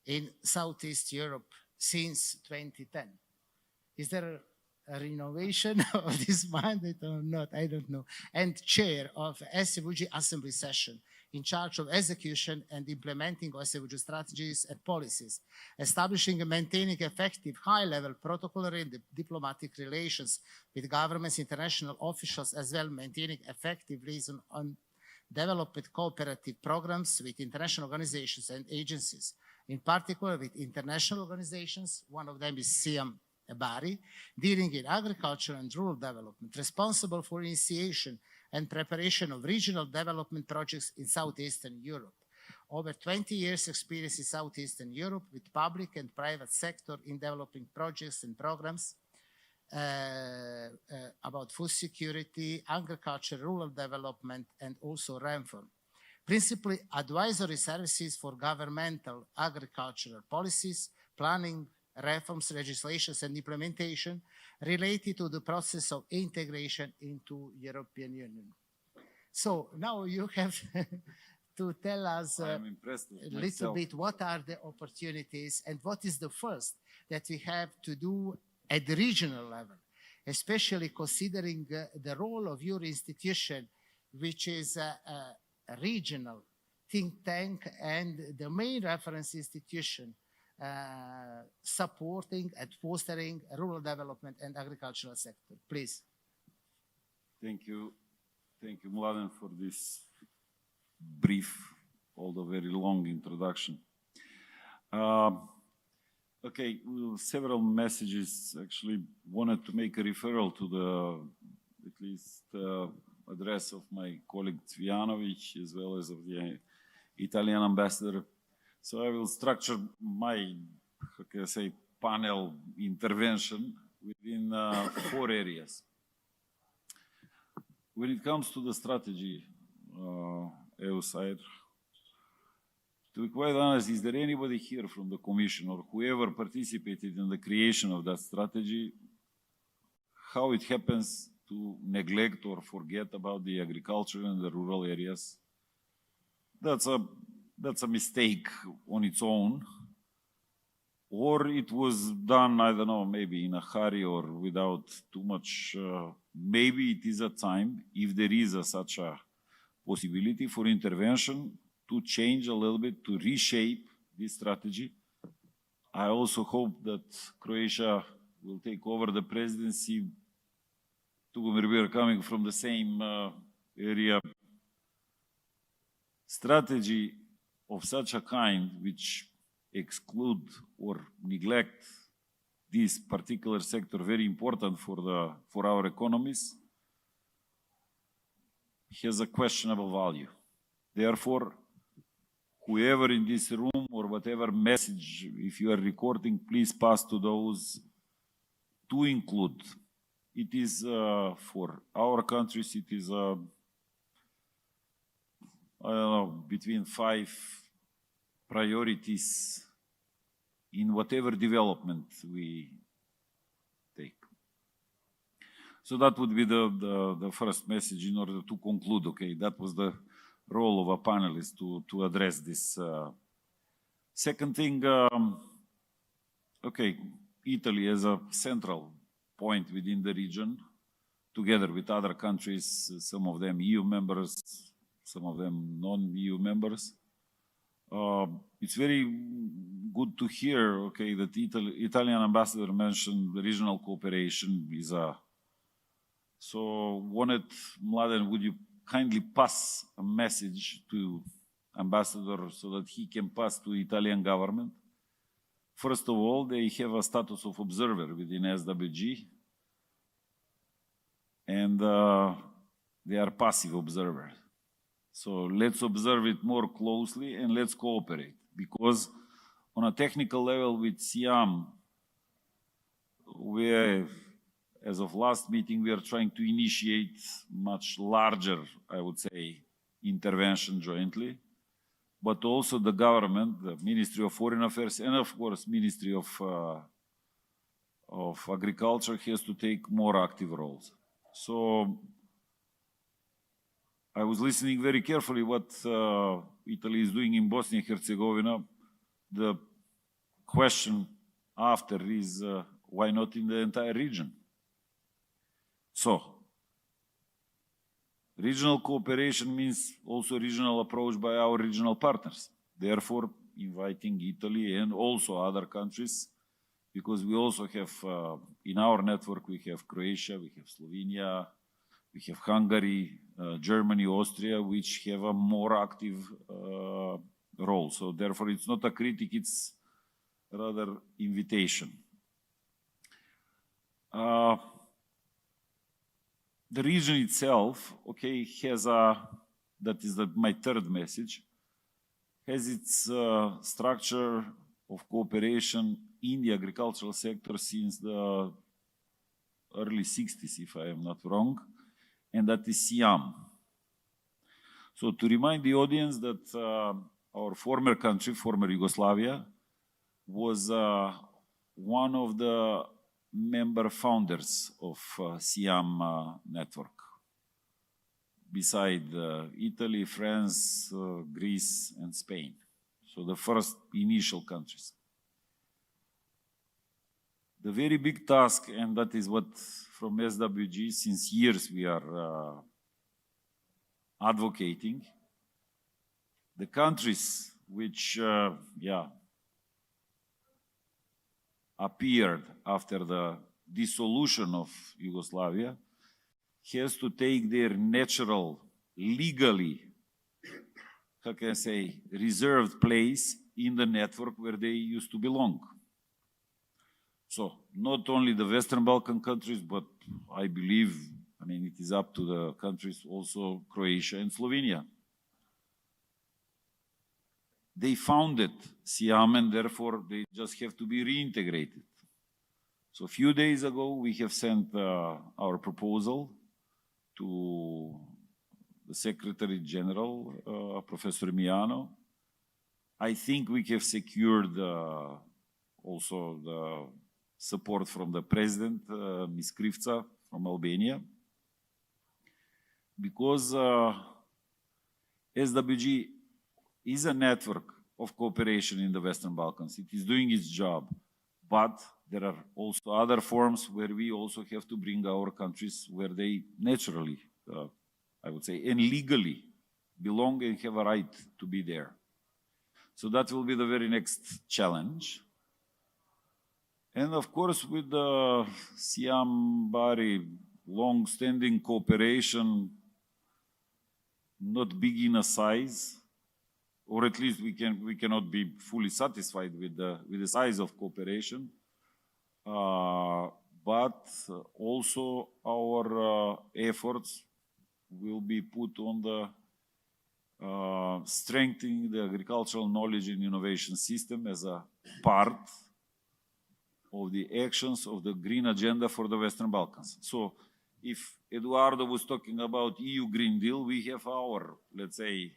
in Southeast Europe since 2010. Is there a renovation of this mandate or not? I don't know. And chair of SVG Assembly Session, in charge of execution and implementing of SVG strategies and policies, establishing and maintaining effective high-level protocolary and diplomatic relations with governments, international officials, as well maintaining effective liaison on development cooperative programs with international organizations and agencies, in particular with international organizations. One of them is CIHEAM Bari, dealing in agriculture and rural development, responsible for initiation and preparation of regional development projects in Southeastern Europe. Over 20 years experience in Southeastern Europe with public and private sector in developing projects and programs about food security, agriculture, rural development, and also reform. Principally advisory services for governmental agricultural policies, planning, reforms, legislations, and implementation related to the process of integration into European Union. So now you have to tell us a little bit what are the opportunities and what is the first that we have to do at the regional level, especially considering the role of your institution, which is a regional think tank and the main reference institution supporting and fostering rural development and agricultural sector. Please. Thank you, Mladen, for this brief, although very long introduction. Okay, several messages. Actually, wanted to make a referral to the, at least, address of my colleague Cvijanovic, as well as of the Italian ambassador. So I will structure my, how can I say, panel intervention within 4 areas. When it comes to the strategy, EUSAIR, to be quite honest, is there anybody here from the Commission or whoever participated in the creation of that strategy, how it happens to neglect or forget about the agriculture and the rural areas? That's a mistake on its own, or it was done, I don't know, maybe in a hurry or without too much, maybe it is a time, if there is such a possibility for intervention, to change a little bit, to reshape this strategy. I also hope that Croatia will take over the presidency. We are coming from the same area. Strategy of such a kind, which exclude or neglect this particular sector, very important for our economies, has a questionable value. Therefore, whoever in this room or whatever message, if you are recording, please pass to those to include. It is for our countries, it is I don't know, between 5 priorities in whatever development we take. So that would be the first message in order to conclude. Okay, that was the role of a panelist to address this. Second thing, okay, Italy as a central point within the region, together with other countries, some of them EU members, some of them non-EU members. It's very good to hear, okay, that Italian ambassador mentioned the regional cooperation is so wanted, Mladen, would you kindly pass a message to ambassador so that he can pass to Italian government? First of all, they have a status of observer within SWG, and they are passive observers. So let's observe it more closely and let's cooperate, because on a technical level with CIHEAM, as of last meeting, we are trying to initiate much larger, I would say, intervention jointly, but also the government, the Ministry of Foreign Affairs, and of course, Ministry of Agriculture has to take more active roles. So I was listening very carefully what Italy is doing in Bosnia and Herzegovina. The question after is why not in the entire region? So, regional cooperation means also regional approach by our regional partners. Therefore, inviting Italy and also other countries, because we also have, in our network, we have Croatia, we have Slovenia, we have Hungary, Germany, Austria, which have a more active role. So therefore, it's not a critic, it's rather invitation. The region itself, okay, has that is my third message, has its structure of cooperation in the agricultural sector since the early 60s, if I am not wrong, and that is CIHEAM. So to remind the audience that our former country, former Yugoslavia, was one of the member founders of CIHEAM network, beside Italy, France, Greece, and Spain. So the first initial countries. The very big task, and that is what from SWG since years we are advocating, the countries which appeared after the dissolution of Yugoslavia has to take their natural, legally, how can I say, reserved place in the network where they used to belong. So not only the Western Balkan countries, but I believe, I mean, it is up to the countries also Croatia and Slovenia. They founded CIHEAM and therefore they just have to be reintegrated. So a few days ago, we have sent our proposal to the Secretary General, Professor Miano. I think we have secured also the support from the President, Ms. Krivca from Albania, because SWG is a network of cooperation in the Western Balkans. It is doing its job, but there are also other forms where we also have to bring our countries where they naturally, I would say, and legally belong and have a right to be there. So that will be the very next challenge. And of course, with the CIHEAM Bari long-standing cooperation, not big in a size, or at least we cannot be fully satisfied with the size of cooperation. But also our efforts will be put on the strengthening the agricultural knowledge and innovation system as a part of the actions of the Green Agenda for the Western Balkans. So if Eduardo was talking about EU Green Deal, we have our, let's say,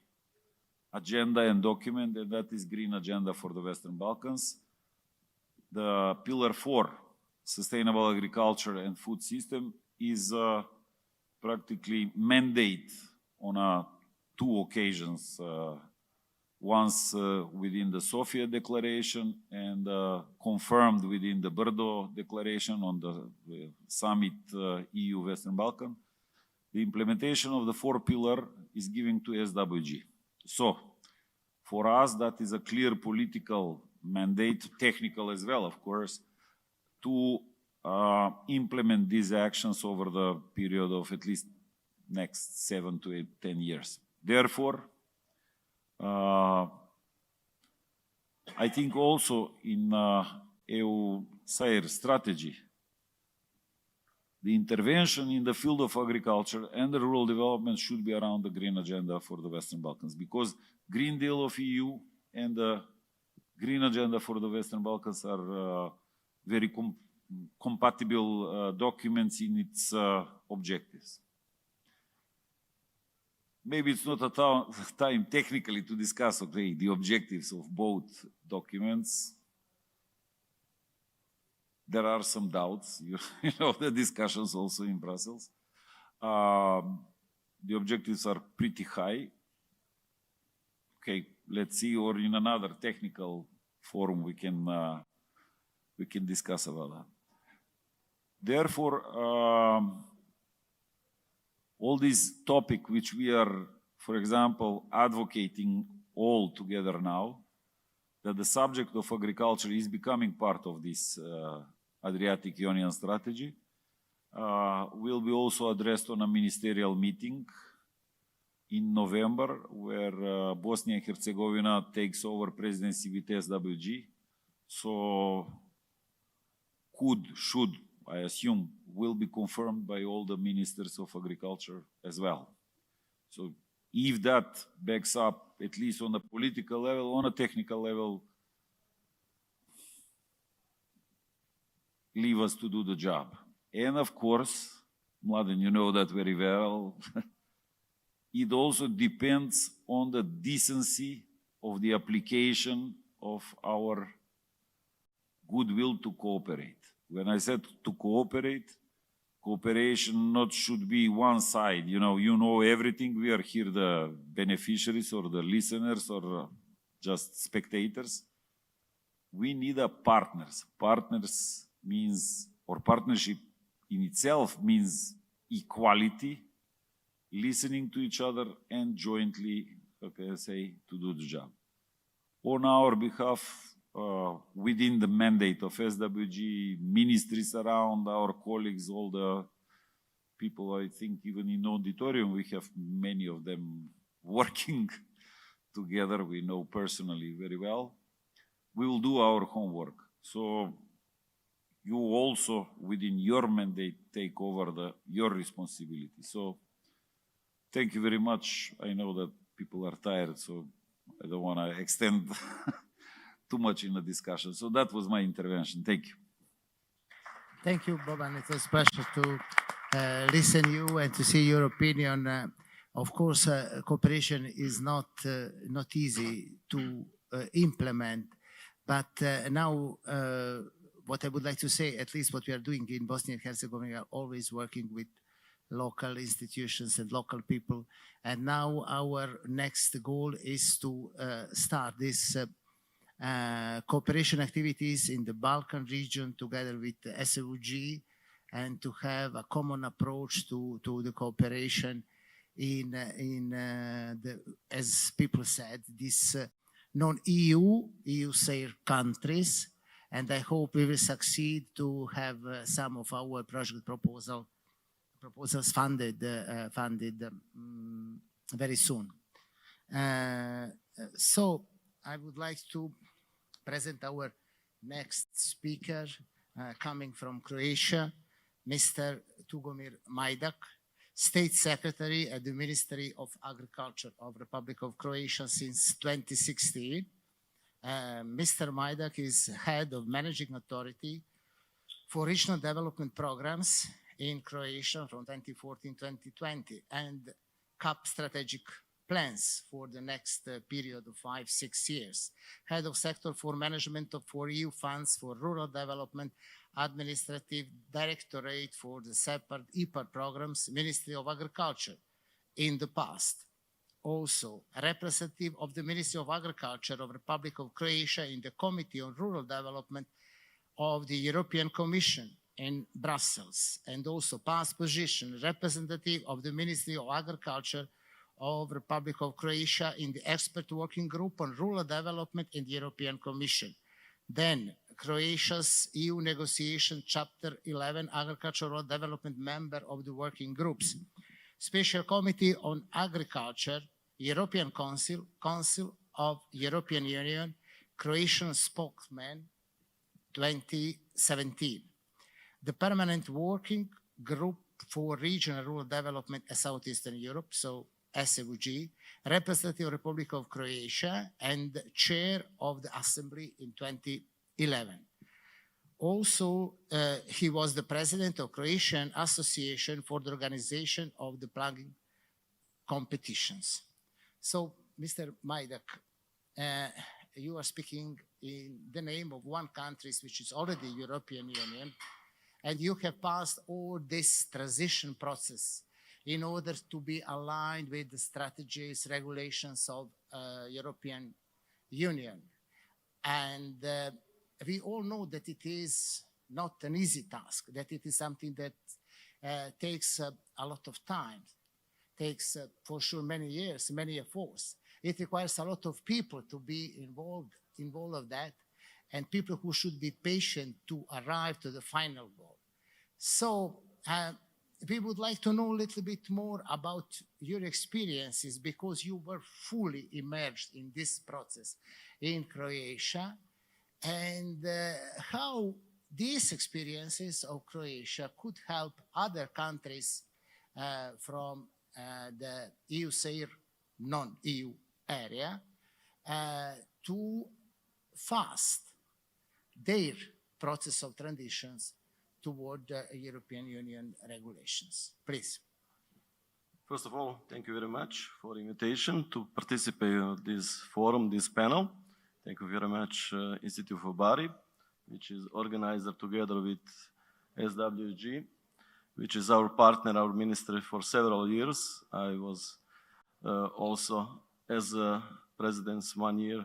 agenda and document, and that is Green Agenda for the Western Balkans. The Pillar 4, Sustainable Agriculture and Food System, is practically mandate on two occasions, once within the Sofia Declaration and confirmed within the Brdo Declaration on the summit EU Western Balkan. The implementation of the 4th pillar is given to SWG. So for us, that is a clear political mandate, technical as well, of course, to implement these actions over the period of at least next 7 to 10 years. Therefore, I think also in EUSAIR strategy, the intervention in the field of agriculture and the rural development should be around the Green Agenda for the Western Balkans, because Green Deal of EU and the Green Agenda for the Western Balkans are very compatible documents in its objectives. Maybe it's not a time technically to discuss, okay, the objectives of both documents. There are some doubts, you know, the discussions also in Brussels. The objectives are pretty high. Okay, let's see, or in another technical forum we can discuss about that. Therefore, all these topics which we are, for example, advocating all together now, that the subject of agriculture is becoming part of this Adriatic Ionian strategy, will be also addressed on a ministerial meeting in November, where Bosnia and Herzegovina takes over presidency with SWG. So should, I assume, will be confirmed by all the ministers of agriculture as well. So if that backs up, at least on a political level, on a technical level, leave us to do the job. And of course, Mladen, you know that very well, it also depends on the decency of the application of our goodwill to cooperate. When I said to cooperate, cooperation not should be one side. You know everything. We are here the beneficiaries or the listeners or just spectators. We need a partners. Partners means, or partnership in itself means equality, listening to each other and jointly, okay, say, to do the job. On our behalf, within the mandate of SWG, ministries around, our colleagues, all the people, I think even in auditorium, we have many of them working together. We know personally very well. We will do our homework. So you also, within your mandate, take over your responsibility. So thank you very much. I know that people are tired, so I don't want to extend too much in the discussion. So that was my intervention. Thank you. Thank you, Boban. It was a pleasure to listen to you and to see your opinion. Of course, cooperation is not easy to implement, but now what I would like to say, at least what we are doing in Bosnia and Herzegovina, we are always working with local institutions and local people. And now our next goal is to start this cooperation activities in the Balkan region together with the SWG, and to have a common approach to the cooperation in as people said, these non-EU, EUSAIR countries. And I hope we will succeed to have some of our project proposals funded very soon. So I would like to present our next speaker coming from Croatia, Mr. Tugomir Majdak, State Secretary at the Ministry of Agriculture of Republic of Croatia since 2016. Mr. Majdak is head of Managing Authority for Regional Development Programs in Croatia from 2014-2020 and CAP strategic plans for the next period of 5-6 years. Head of Sector for Management for EU funds for rural development, Administrative Directorate for the SEPARD IPARD programs, Ministry of Agriculture in the past. Also, a representative of the Ministry of Agriculture of Republic of Croatia in the Committee on Rural Development of the European Commission in Brussels, and also past position representative of the Ministry of Agriculture of Republic of Croatia in the Expert Working Group on Rural Development in the European Commission. Then Croatia's EU negotiation Chapter 11 Agricultural Development member of the working groups. Special Committee on Agriculture, European Council, Council of European Union, Croatian spokesman, 2017. The Permanent Working Group for Regional Rural Development in Southeastern Europe, so SEUG, representative of Republic of Croatia and chair of the Assembly in 2011. Also, he was the president of Croatian Association for the Organization of the Planting Competitions. So, Mr. Majdak, you are speaking in the name of one country which is already European Union, and you have passed all this transition process in order to be aligned with the strategies, regulations of European Union. And we all know that it is not an easy task, that it is something that takes a lot of time, takes for sure many years, many efforts. It requires a lot of people to be involved of that, and people who should be patient to arrive to the final goal. So we would like to know a little bit more about your experiences, because you were fully immersed in this process in Croatia, and how these experiences of Croatia could help other countries from the EUSAIR non-EU area to fast their process of transitions toward the European Union regulations. Please. First of all, thank you very much for the invitation to participate in this forum, this panel. Thank you very much, Institute for Bari, which is organizer together with SWG, which is our partner, our ministry for several years. I was also, as a president, 1 year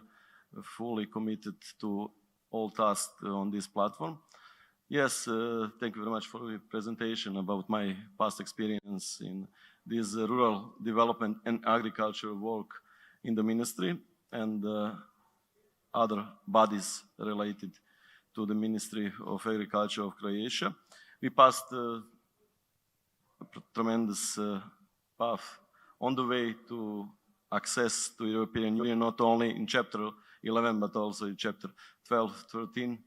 fully committed to all tasks on this platform. Yes, thank you very much for the presentation about my past experience in this rural development and agriculture work in the ministry and other bodies related to the Ministry of Agriculture of Croatia. We passed a tremendous path on the way to access to European Union, not only in Chapter 11, but also in Chapter 12, 13,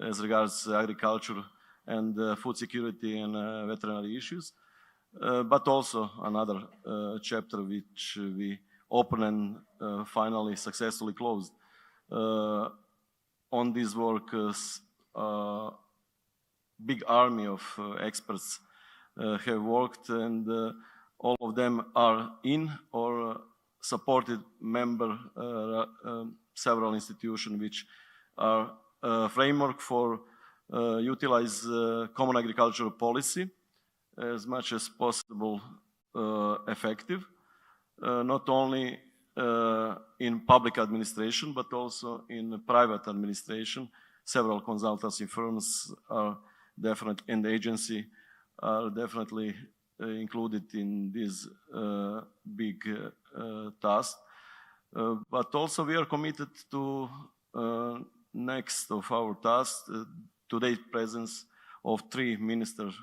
as regards agriculture and food security and veterinary issues, but also another chapter which we opened and finally successfully closed. On this work, big army of experts have worked, and all of them are in or supported member several institutions which are framework for utilize common agricultural policy as much as possible effective, not only in public administration, but also in private administration. Several consultancy firms are definitely, and the agency are definitely included in this big task. But also we are committed to next of our tasks, today's presence of 3 ministers,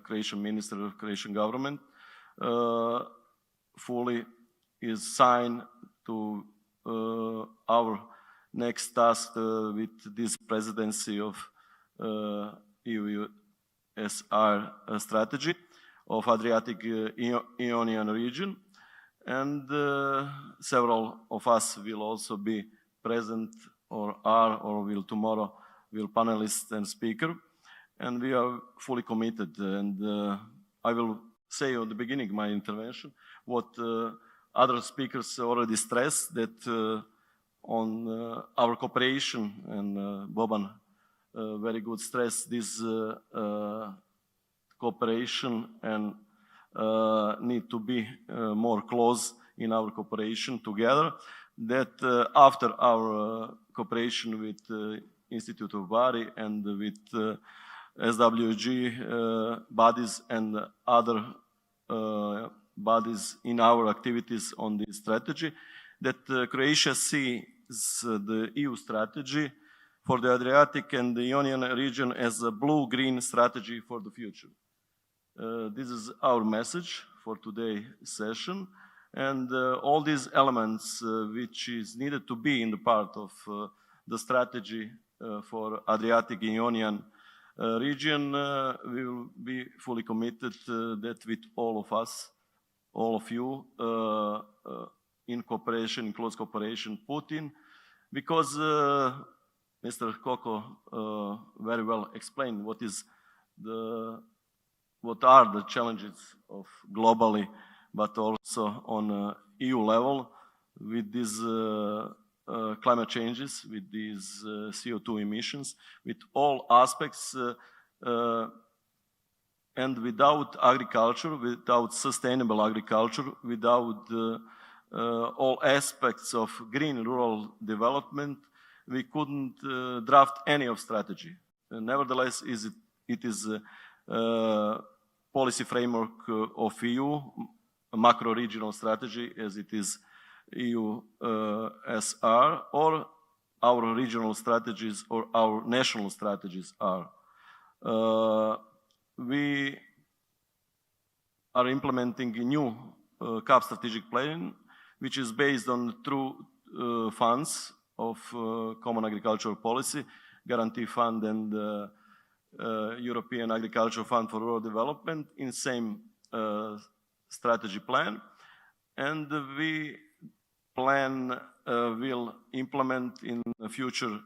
Croatian Minister of Croatian government, fully is signed to our next task with this presidency of EUSAIR strategy of Adriatic Ionian region. And several of us will also be present or are or will tomorrow will panelists and speaker. And we are fully committed. And I will say at the beginning of my intervention what other speakers already stressed, that on our cooperation, and Boban very good stress this cooperation and need to be more close in our cooperation together, that after our cooperation with Institute of Bari and with SWG bodies and other bodies in our activities on this strategy, that Croatia sees the EU strategy for the Adriatic and the Ionian region as a blue-green strategy for the future. This is our message for today's session, and all these elements which is needed to be in the part of the strategy for Adriatic and Ionian region, we will be fully committed that with all of us, all of you, in cooperation, in close cooperation, put in, because Mr. Koko very well explained what are the challenges of globally, but also on EU level with these climate changes, with these CO2 emissions, with all aspects, and without agriculture, without sustainable agriculture, without all aspects of green rural development, we couldn't draft any of strategy. Nevertheless, it is a policy framework of EU, a macro-regional strategy as it is EUSR, or our regional strategies or our national strategies are. We are implementing a new CAP strategic plan, which is based on two funds of Common Agricultural Policy, Guarantee Fund and European Agricultural Fund for Rural Development in same strategy plan. And we plan will implement in the future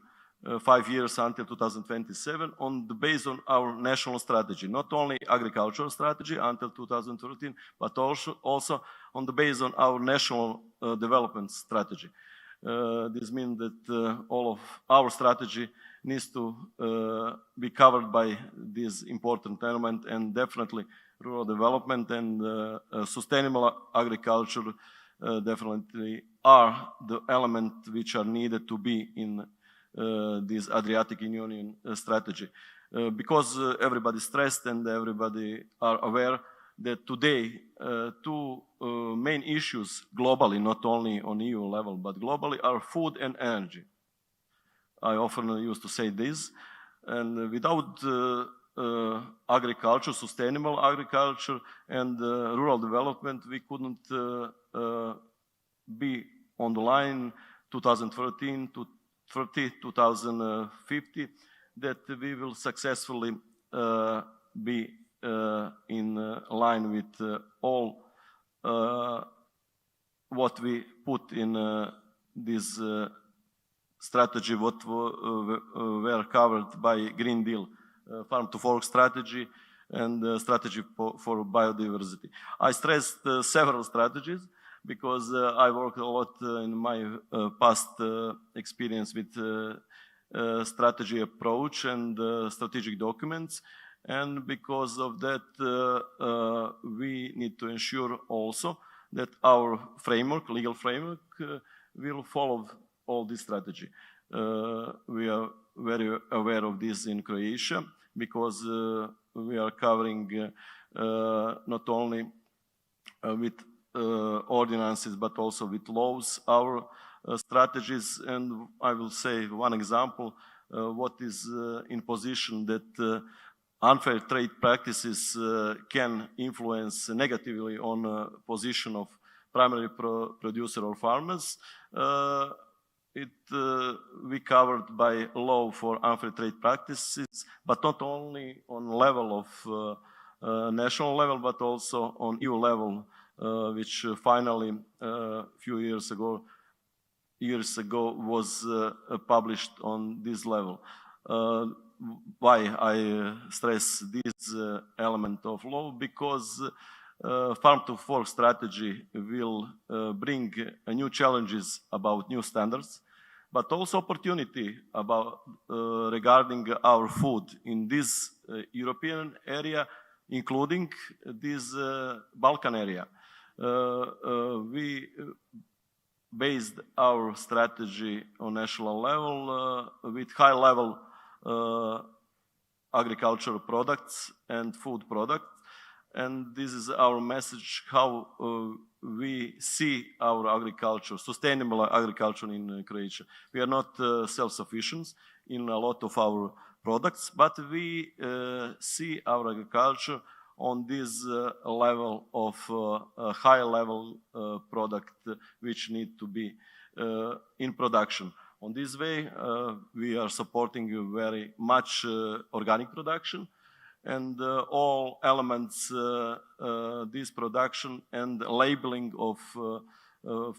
5 years until 2027 on the base on our national strategy, not only agricultural strategy until 2013, but also on the base on our national development strategy. This means that all of our strategy needs to be covered by this important element, and definitely rural development and sustainable agriculture definitely are the element which are needed to be in this Adriatic Union strategy. Because everybody stressed and everybody are aware that today two main issues globally, not only on EU level, but globally, are food and energy. I often used to say this, and without agriculture, sustainable agriculture and rural development, we couldn't be on the line 2013 to 2050, that we will successfully be in line with all what we put in this strategy, what were covered by Green Deal, Farm to Fork strategy and strategy for biodiversity. I stressed several strategies because I worked a lot in my past experience with strategy approach and strategic documents. And because of that, we need to ensure also that our framework, legal framework, will follow all this strategy. We are very aware of this in Croatia because we are covering not only with ordinances but also with laws our strategies. And I will say one example, what is in position that unfair trade practices can influence negatively on position of primary producer or farmers. We covered by law for unfair trade practices, but not only on level of national level, but also on EU level, which finally a few years ago was published on this level. Why I stress this element of law? Because Farm to Fork strategy will bring new challenges about new standards, but also opportunity about regarding our food in this European area, including this Balkan area. We based our strategy on national level with high level agricultural products and food products. And this is our message, how we see our agriculture, sustainable agriculture in Croatia. We are not self-sufficient in a lot of our products, but we see our agriculture on this level of high level product which need to be in production. On this way, we are supporting very much organic production, and all elements this production and labeling of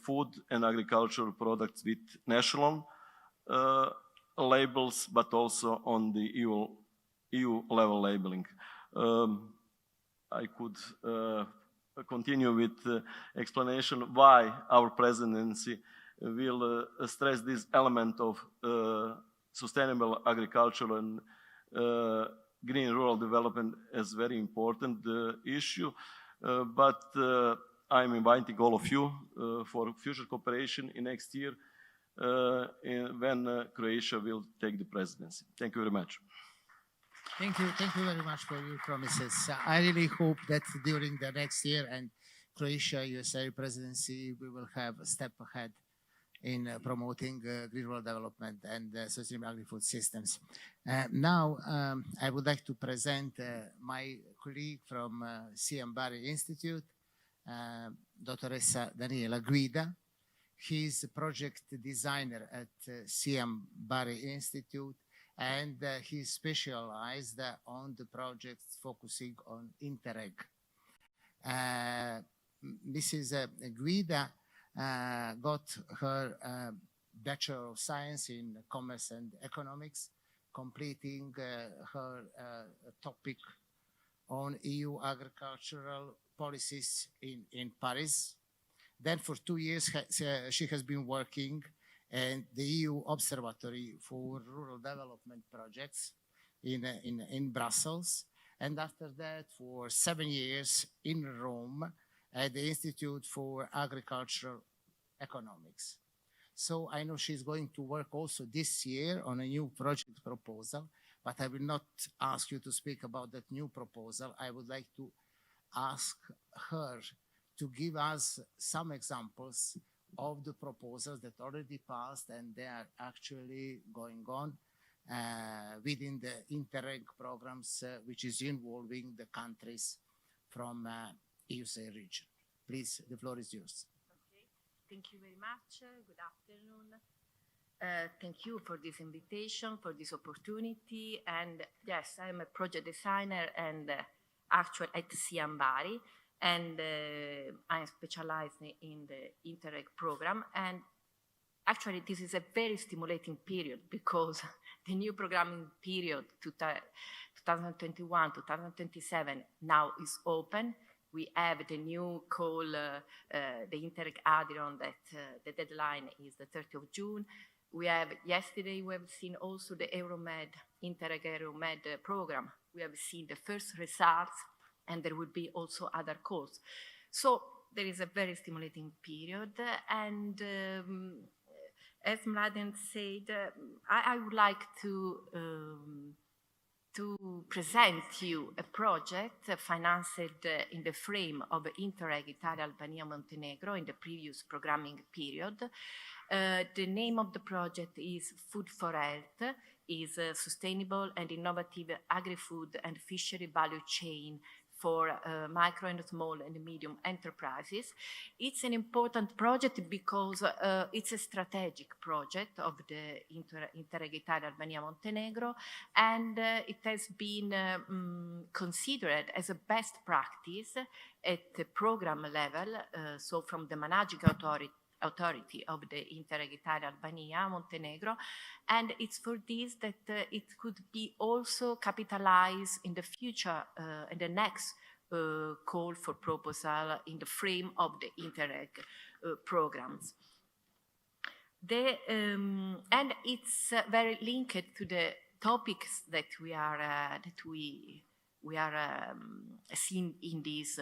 food and agricultural products with national labels, but also on the EU level labeling. I could continue with explanation why our presidency will stress this element of sustainable agriculture and green rural development as very important issue, but I'm inviting all of you for future cooperation in next year when Croatia will take the presidency. Thank you very much. Thank you very much for your promises. I really hope that during the next year and Croatia-USA presidency, we will have a step ahead in promoting green rural development and sustainable agri-food systems. Now, I would like to present my colleague from CIHEAM Bari Institute, Dottoressa Daniela Guida. He's a project designer at CIHEAM Bari Institute, and he's specialized on the projects focusing on Interreg. Mrs. Guida got her Bachelor of Science in Commerce and Economics, completing her topic on EU agricultural policies in Paris. Then for 2 years, she has been working in the EU Observatory for Rural Development Projects in Brussels. And after that, for 7 years in Rome, at the Institute for Agricultural Economics. So I know she's going to work also this year on a new project proposal, but I will not ask you to speak about that new proposal. I would like to ask her to give us some examples of the proposals that already passed and they are actually going on within the Interreg programs, which is involving the countries from EUSAIR region. Please, the floor is yours. Okay, thank you very much. Good afternoon. Thank you for this invitation, for this opportunity. And yes, I'm a project designer and actually at CIHEAM Bari, and I'm specialized in the Interreg program. And actually, this is a very stimulating period because the new programming period, 2021-2027, now is open. We have the new call, the Interreg add-on that the deadline is the 30th of June. Yesterday we have seen also the Interreg Euromed program. We have seen the first results and there will be also other calls. So there is a very stimulating period. And as Mladen said, I would like to present you a project financed in the frame of Interreg Italia, Albania, Montenegro in the previous programming period. The name of the project is Food for Health, is a sustainable and innovative agri-food and fishery value chain for micro and small and medium enterprises. It's an important project because it's a strategic project of the Interreg Italia, Albania, Montenegro, and it has been considered as a best practice at the program level, so from the managing authority of the Interreg Italia, Albania, Montenegro, and it's for this that it could be also capitalized in the future, in the next call for proposal in the frame of the Interreg programs. And it's very linked to the topics that we are seeing in this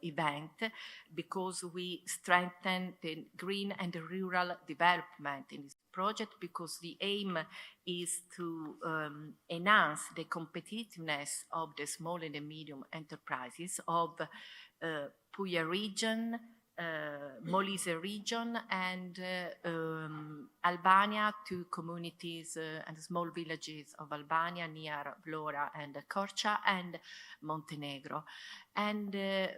event, because we strengthen the green and the rural development in this project, because the aim is to enhance the competitiveness of the small and the medium enterprises of Puglia region, Molise region, and Albania, two communities and small villages of Albania near Vlora and Korča, and Montenegro. And the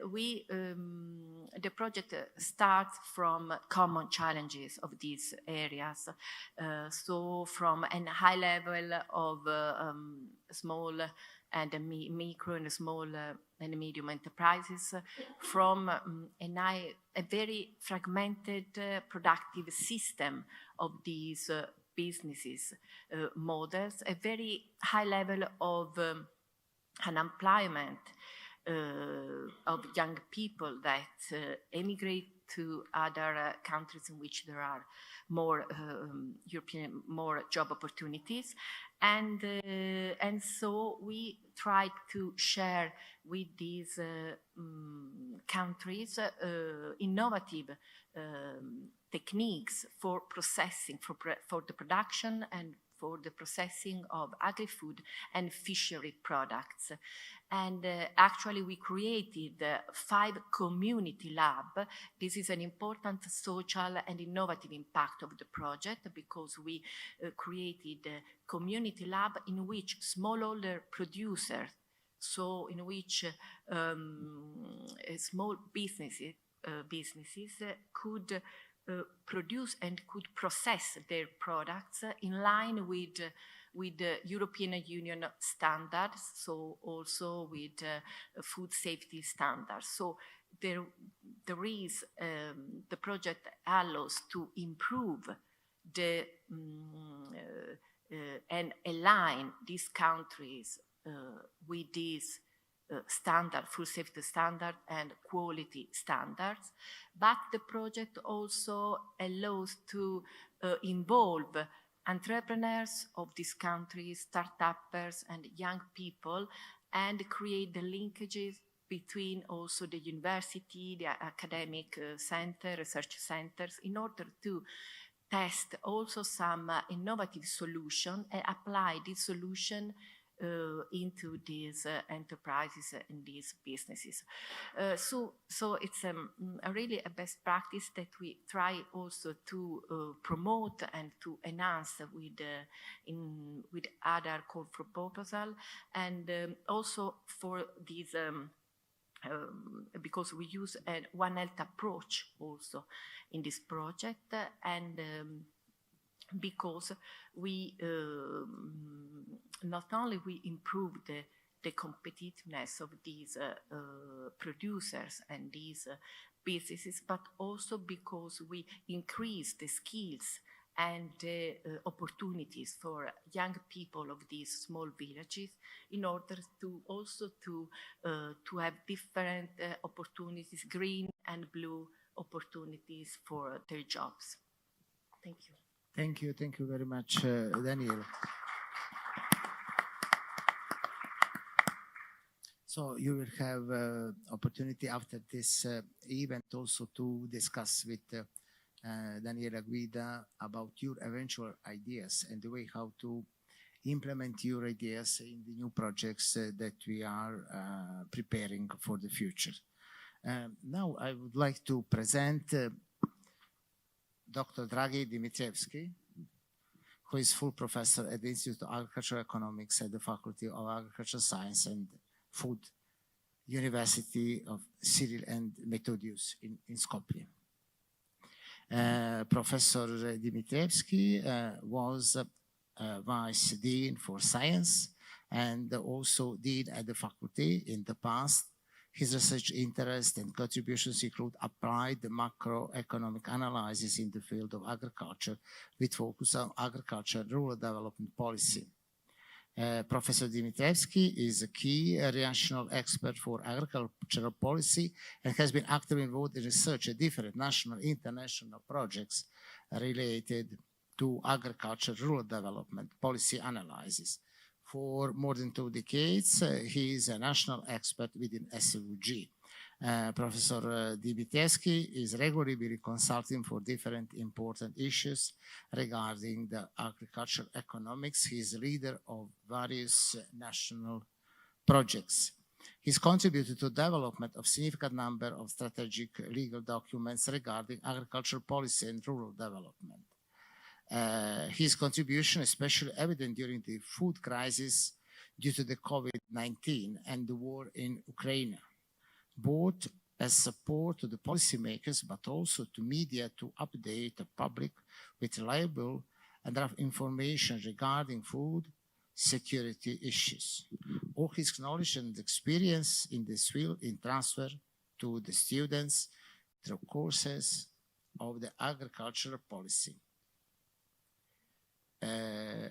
project starts from common challenges of these areas. So from a high level of small and micro and small and medium enterprises, from a very fragmented productive system of these businesses models, a very high level of unemployment of young people that emigrate to other countries in which there are more more job opportunities, and so we try to share with these countries innovative techniques for processing, for the production and for the processing of agri-food and fishery products. And actually we created 5 community labs. This is an important social and innovative impact of the project, because we created a community lab in which smallholder producers, so in which small businesses could produce and could process their products in line with the European Union standards, so also with food safety standards. So there is, the project allows to improve and align these countries with these standard, food safety standard and quality standards. But the project also allows to involve entrepreneurs of these countries, start-uppers and young people, and create the linkages between also the university, the academic center, research centers, in order to test also some innovative solution and apply this solution into these enterprises and these businesses. So it's really a best practice that we try also to promote and to enhance with other call for proposal, and also for these because we use a One Health approach also in this project, and because we not only we improve the competitiveness of these producers and these businesses, but also because we increase the skills and the opportunities for young people of these small villages, in order to also to have different opportunities, green and blue opportunities for their jobs. Thank you. Thank you very much, Daniel. So you will have opportunity after this event also to discuss with Daniela Guida about your eventual ideas and the way how to implement your ideas in the new projects that we are preparing for the future. Now I would like to present Dr. Dragi Dimitrievski, who is full professor at the Institute of Agricultural Economics at the Faculty of Agricultural Science and Food University of Cyril and Methodius in Skopje. Professor Dimitrievski was Vice Dean for Science and also Dean at the faculty in the past. His research interests and contributions include applied macroeconomic analysis in the field of agriculture with focus on agriculture and rural development policy. Professor Dimitrievski is a key regional expert for agricultural policy and has been actively involved in research at different national and international projects related to agriculture, rural development, policy analysis. For more than 2 decades, he is a national expert within SVG. Professor Dimitrievski is regularly consulting for different important issues regarding the agricultural economics. He is leader of various national projects. He's contributed to development of significant number of strategic legal documents regarding agricultural policy and rural development. His contribution is especially evident during the food crisis due to the COVID-19 and the war in Ukraine, both as support to the policymakers, but also to media to update the public with reliable and enough information regarding food security issues. All his knowledge and experience in this field in transfer to the students through courses of the agricultural policy.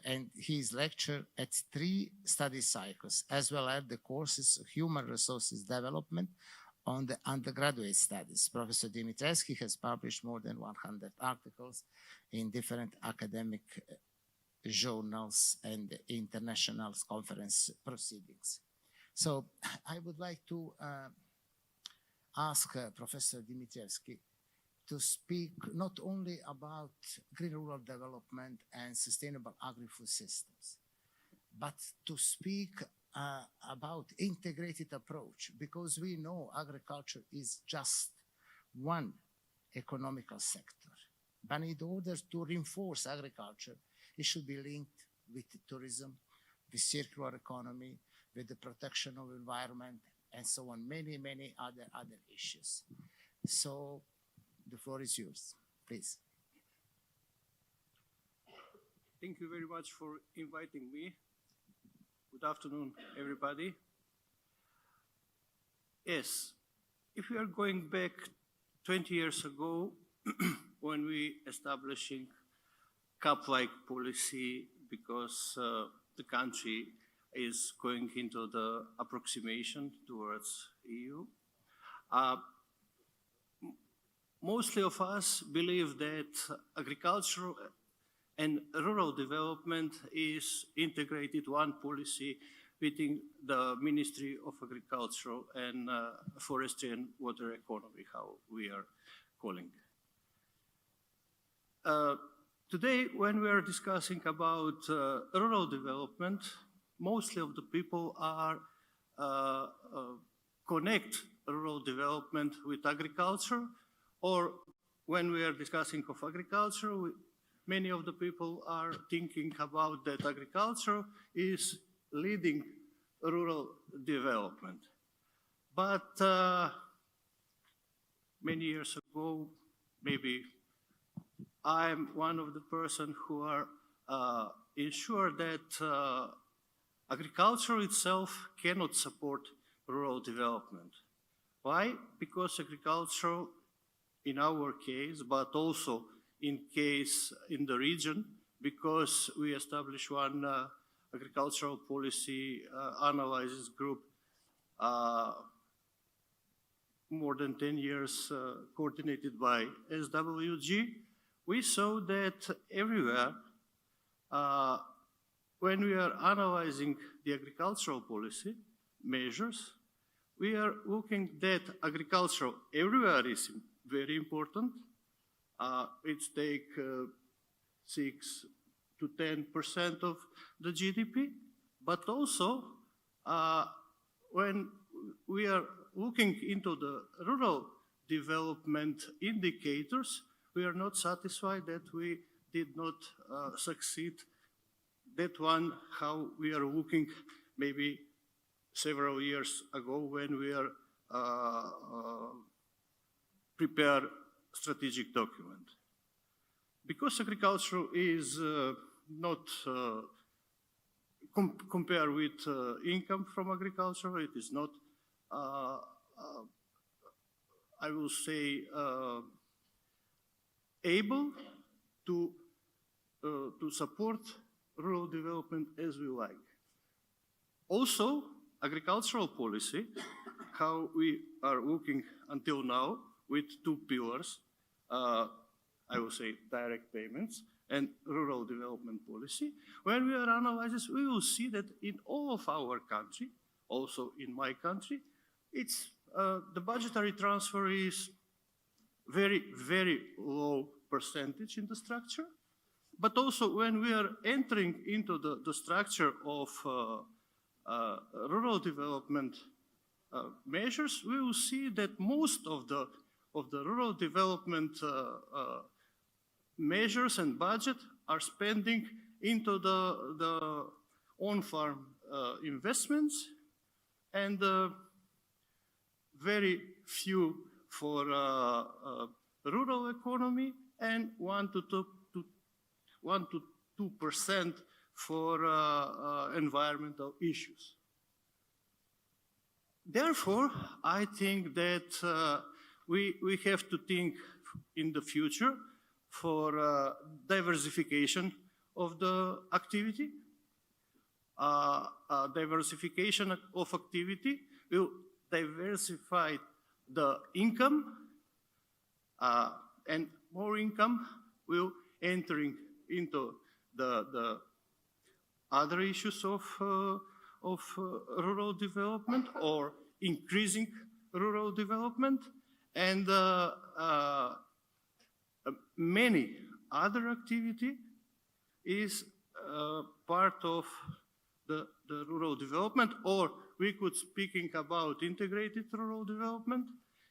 And he's lectured at 3 study cycles, as well as the courses of human resources development on the undergraduate studies. Professor Dimitrievski has published more than 100 articles in different academic journals and international conference proceedings. So I would like to ask Professor Dimitrievski to speak not only about green rural development and sustainable agri-food systems, but to speak about integrated approach, because we know agriculture is just one economical sector. But in order to reinforce agriculture, it should be linked with tourism, with circular economy, with the protection of environment, and so on, many, many other issues. So the floor is yours, please. Thank you very much for inviting me. Good afternoon, everybody. Yes, if we are going back 20 years ago, when we establishing CAP-like policy, because the country is going into the approximation towards EU, mostly of us believe that agricultural and rural development is integrated one policy within the Ministry of Agriculture and Forestry and Water Economy, how we are calling. Today, when we are discussing about rural development, mostly of the people are connect rural development with agriculture, or when we are discussing of agriculture, many of the people are thinking about that agriculture is leading rural development. But many years ago, maybe I'm one of the person who are ensure that agriculture itself cannot support rural development. Why? Because agriculture, in our case, but also in case in the region, because we established one agricultural policy analysis group more than 10 years coordinated by SWG, we saw that everywhere, when we are analyzing the agricultural policy measures, we are looking that agriculture everywhere is very important. It takes 6 to 10% of the GDP, but also when we are looking into the rural development indicators, we are not satisfied that we did not succeed that one, how we are looking maybe several years ago when we are prepare strategic document. Because agriculture is not compare with income from agriculture, it is not, I will say, able to support rural development as we like. Also, agricultural policy, how we are looking until now with two pillars, I will say direct payments and rural development policy. When we are analyzing, we will see that in all of our country, also in my country, it's the budgetary transfer is very, very low percentage in the structure. But also when we are entering into the structure of rural development measures, we will see that most of the rural development measures and budget are spending into the on-farm investments and very few for rural economy and 1 to 2% for environmental issues. Therefore, I think that we have to think in the future for diversification of the activity. Diversification of activity will diversify the income, and more income will entering into the other issues of rural development or increasing rural development, and many other activity is part of the rural development, or we could speaking about integrated rural development,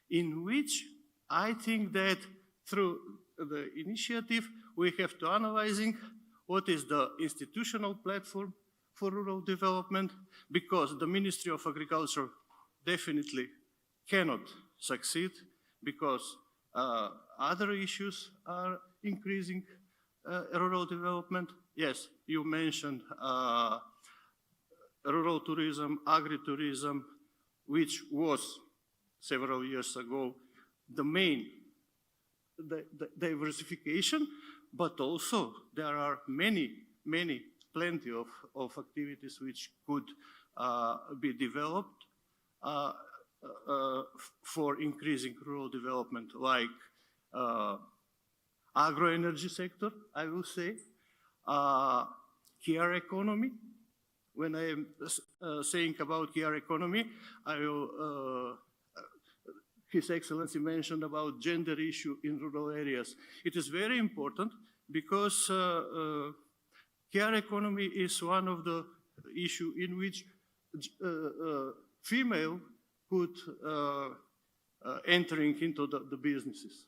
in which I think that through the initiative we have to analyzing what is the institutional platform for rural development, because the Ministry of Agriculture definitely cannot succeed because other issues are increasing rural development. Yes, you mentioned rural tourism, agritourism, which was several years ago the main diversification, but also there are plenty of activities which could be developed for increasing rural development, like agro-energy sector, I will say, care economy. When I am saying about care economy, I will, His Excellency mentioned about gender issue in rural areas. It is very important because care economy is one of the issue in which female could entering into the businesses.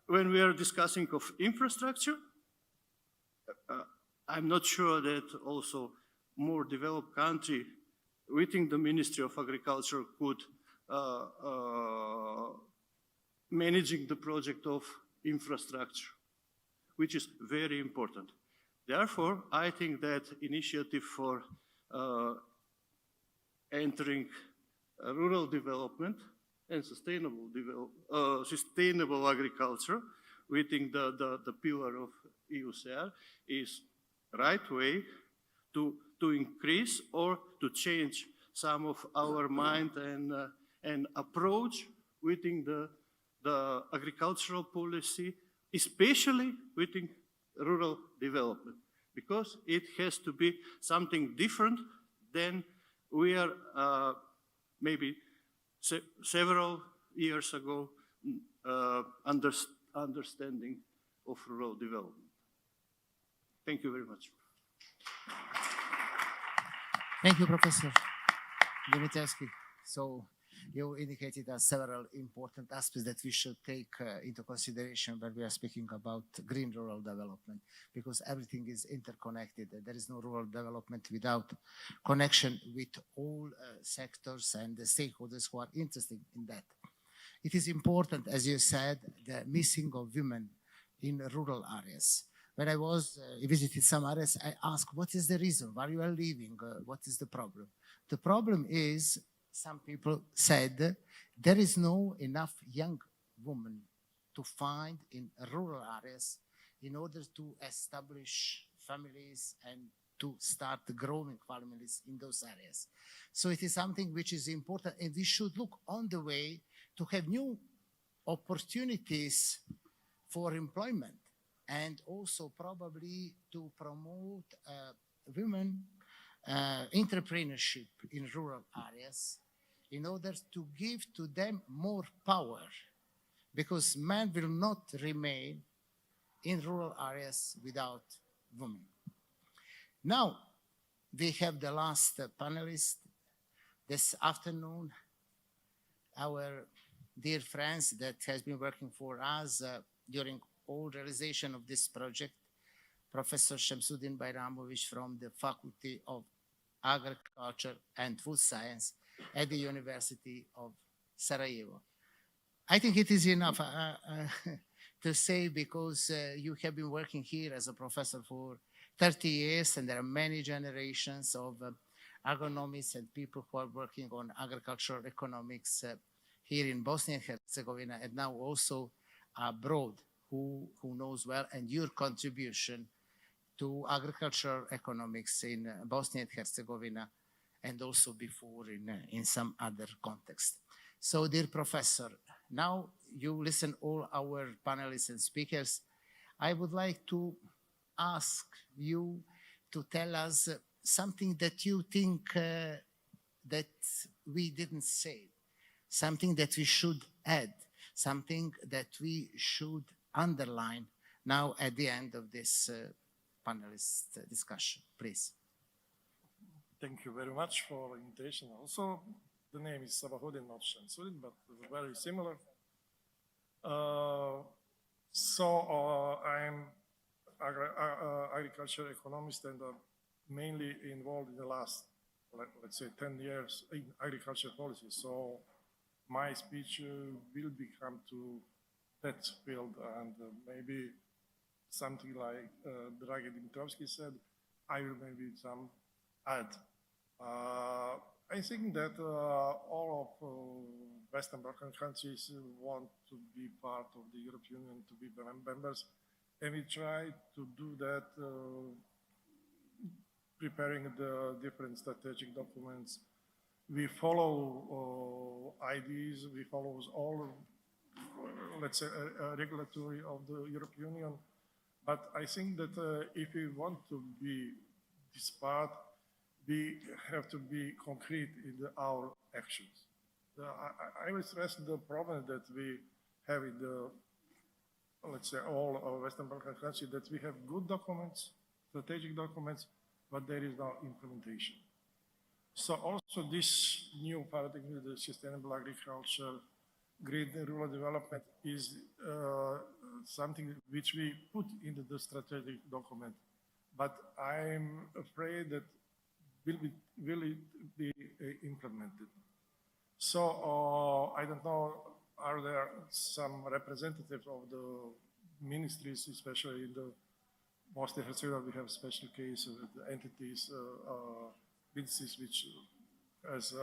When we are discussing of infrastructure, I'm not sure that also more developed country within the Ministry of Agriculture could managing the project of infrastructure, which is very important. Therefore, I think that initiative for entering rural development and sustainable agriculture within the pillar of EUSAIR is right way to increase or to change some of our mind and approach within the agricultural policy, especially within rural development, because it has to be something different than we are maybe several years ago understanding of rural development. Thank you very much. Thank you, Professor Dimitrescu. So You indicated several important aspects that we should take into consideration when we are speaking about green rural development, because everything is interconnected. There is no rural development without connection with all sectors and the stakeholders who are interested in that. It is important, as you said, the missing of women in rural areas. When I visited some areas, I asked, what is the reason? Why you are leaving? What is the problem? The problem is, some people said, there is no enough young women to find in rural areas in order to establish families and to start growing families in those areas. So it is something which is important, and we should look on the way to have new opportunities for employment, and also probably to promote women entrepreneurship in rural areas in order to give to them more power, because men will not remain in rural areas without women. Now, we have the last panelist this afternoon, our dear friends that has been working for us during all realization of this project, Professor Shamsuddin Bayramovic from the Faculty of Agriculture and Food Science at the University of Sarajevo. I think it is enough to say, because you have been working here as a professor for 30 years, and there are many generations of agronomists and people who are working on agricultural economics here in Bosnia and Herzegovina, and now also abroad, who knows well, and your contribution to agricultural economics in Bosnia and Herzegovina, and also before in some other context. So, dear professor, now you listen all our panelists and speakers. I would like to ask you to tell us something that you think that we didn't say, something that we should add, something that we should underline now at the end of this panelist discussion, please. Thank you very much for the invitation. Also, the name is Sabahuddin, not Shamsuddin, but very similar. I'm agriculture economist and mainly involved in the last, let's say, 10 years in agriculture policy. So my speech will become to that field, and maybe something like Dragi Dimitrovsky said, I will maybe some add. I think that all of Western Balkan countries want to be part of the European Union, to be members, and we try to do that preparing the different strategic documents. We follow ideas, we follow all, let's say, regulatory of the European Union. But I think that if we want to be this part, we have to be concrete in our actions. I will stress the problem that we have in the, let's say, all of Western Balkan countries, that we have good documents, strategic documents, but there is no implementation. So also this new paradigm, the sustainable agriculture, green rural development, is something which we put into the strategic document. But I'm afraid that will it be implemented? So I don't know, are there some representatives of the ministries, especially in the Bosnia and Herzegovina, we have a special case of the entities, businesses which has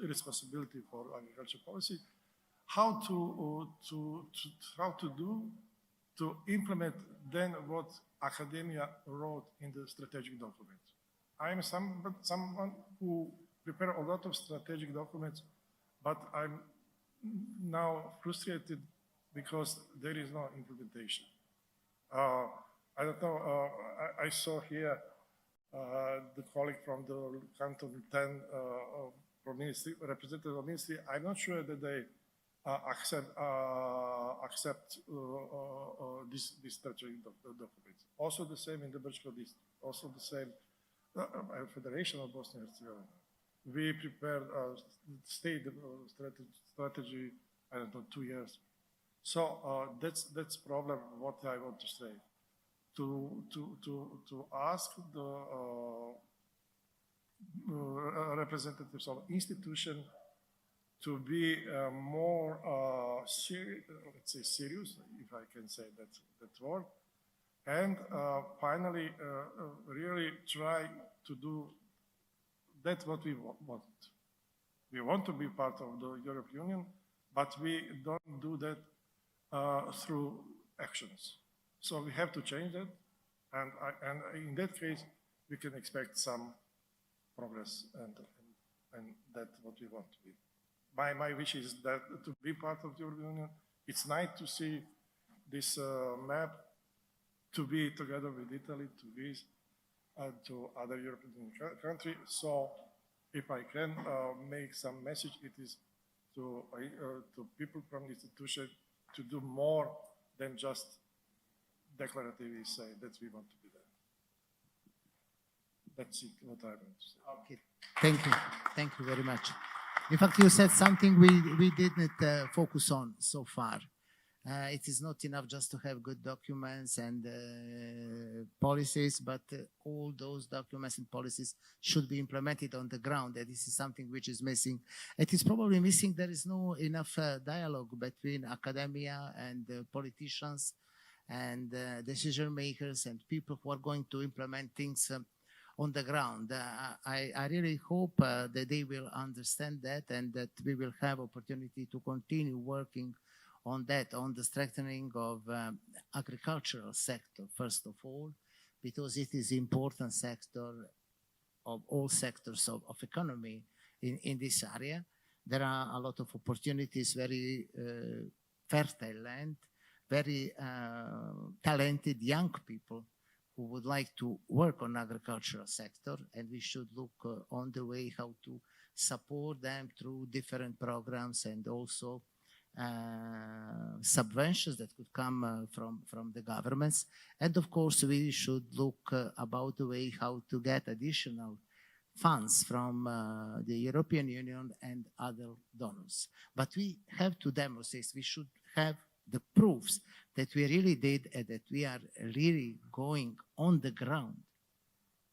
responsibility for agriculture policy, how to do to implement then what academia wrote in the strategic document. I am someone who prepare a lot of strategic documents, but I'm now frustrated because there is no implementation. I don't know, I saw here the colleague from the Canton 10 from ministry, representative of ministry. I'm not sure that they accept this strategic document. Also the same in the Brčko district, also the same Federation of Bosnia and Herzegovina. We prepared a state strategy, I don't know, 2 years. So that's problem. What I want to say, to ask the representatives of institution to be more let's say serious, if I can say that word, and finally really try to do that's what we want. We want to be part of the European Union, but we don't do that through actions. So we have to change that, and in that case, we can expect some progress, and that's what we want to be. My wish is that to be part of the European Union. It's nice to see this map, to be together with Italy, to Greece, and to other European countries. So if I can make some message, it is to people from the institution to do more than just declaratively say that we want to be there. That's it, what I want to say. Okay, thank you. Thank you very much. In fact, you said something we didn't focus on so far. It is not enough just to have good documents and policies, but all those documents and policies should be implemented on the ground. And this is something which is missing. It is probably missing. There is no enough dialogue between academia and politicians and decision makers and people who are going to implement things on the ground. I really hope that they will understand that and that we will have opportunity to continue working on that, on the strengthening of agricultural sector, first of all, because it is important sector of all sectors of economy in this area. There are a lot of opportunities, very fertile land, very talented young people who would like to work on agricultural sector, and we should look on the way how to support them through different programs and also subventions that could come from the governments. And of course, we should look about the way how to get additional funds from the European Union and other donors. But we have to demonstrate, we should have the proofs that we really did and that we are really going on the ground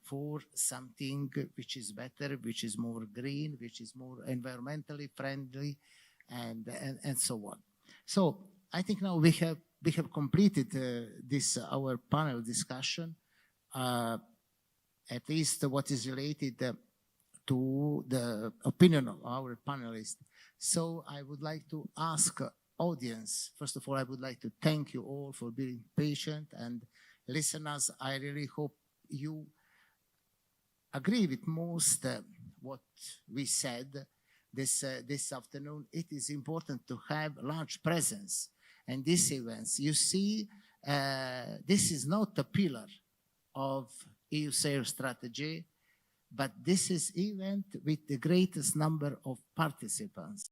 for something which is better, which is more green, which is more environmentally friendly, and so on. So I think now we have completed this our panel discussion, at least what is related to the opinion of our panelists. So I would like to ask audience, first of all, I would like to thank you all for being patient, and listeners, I really hope you agree with most what we said this afternoon. It is important to have large presence in these events. You see, this is not a pillar of EUSAIR strategy, but this is event with the greatest number of participants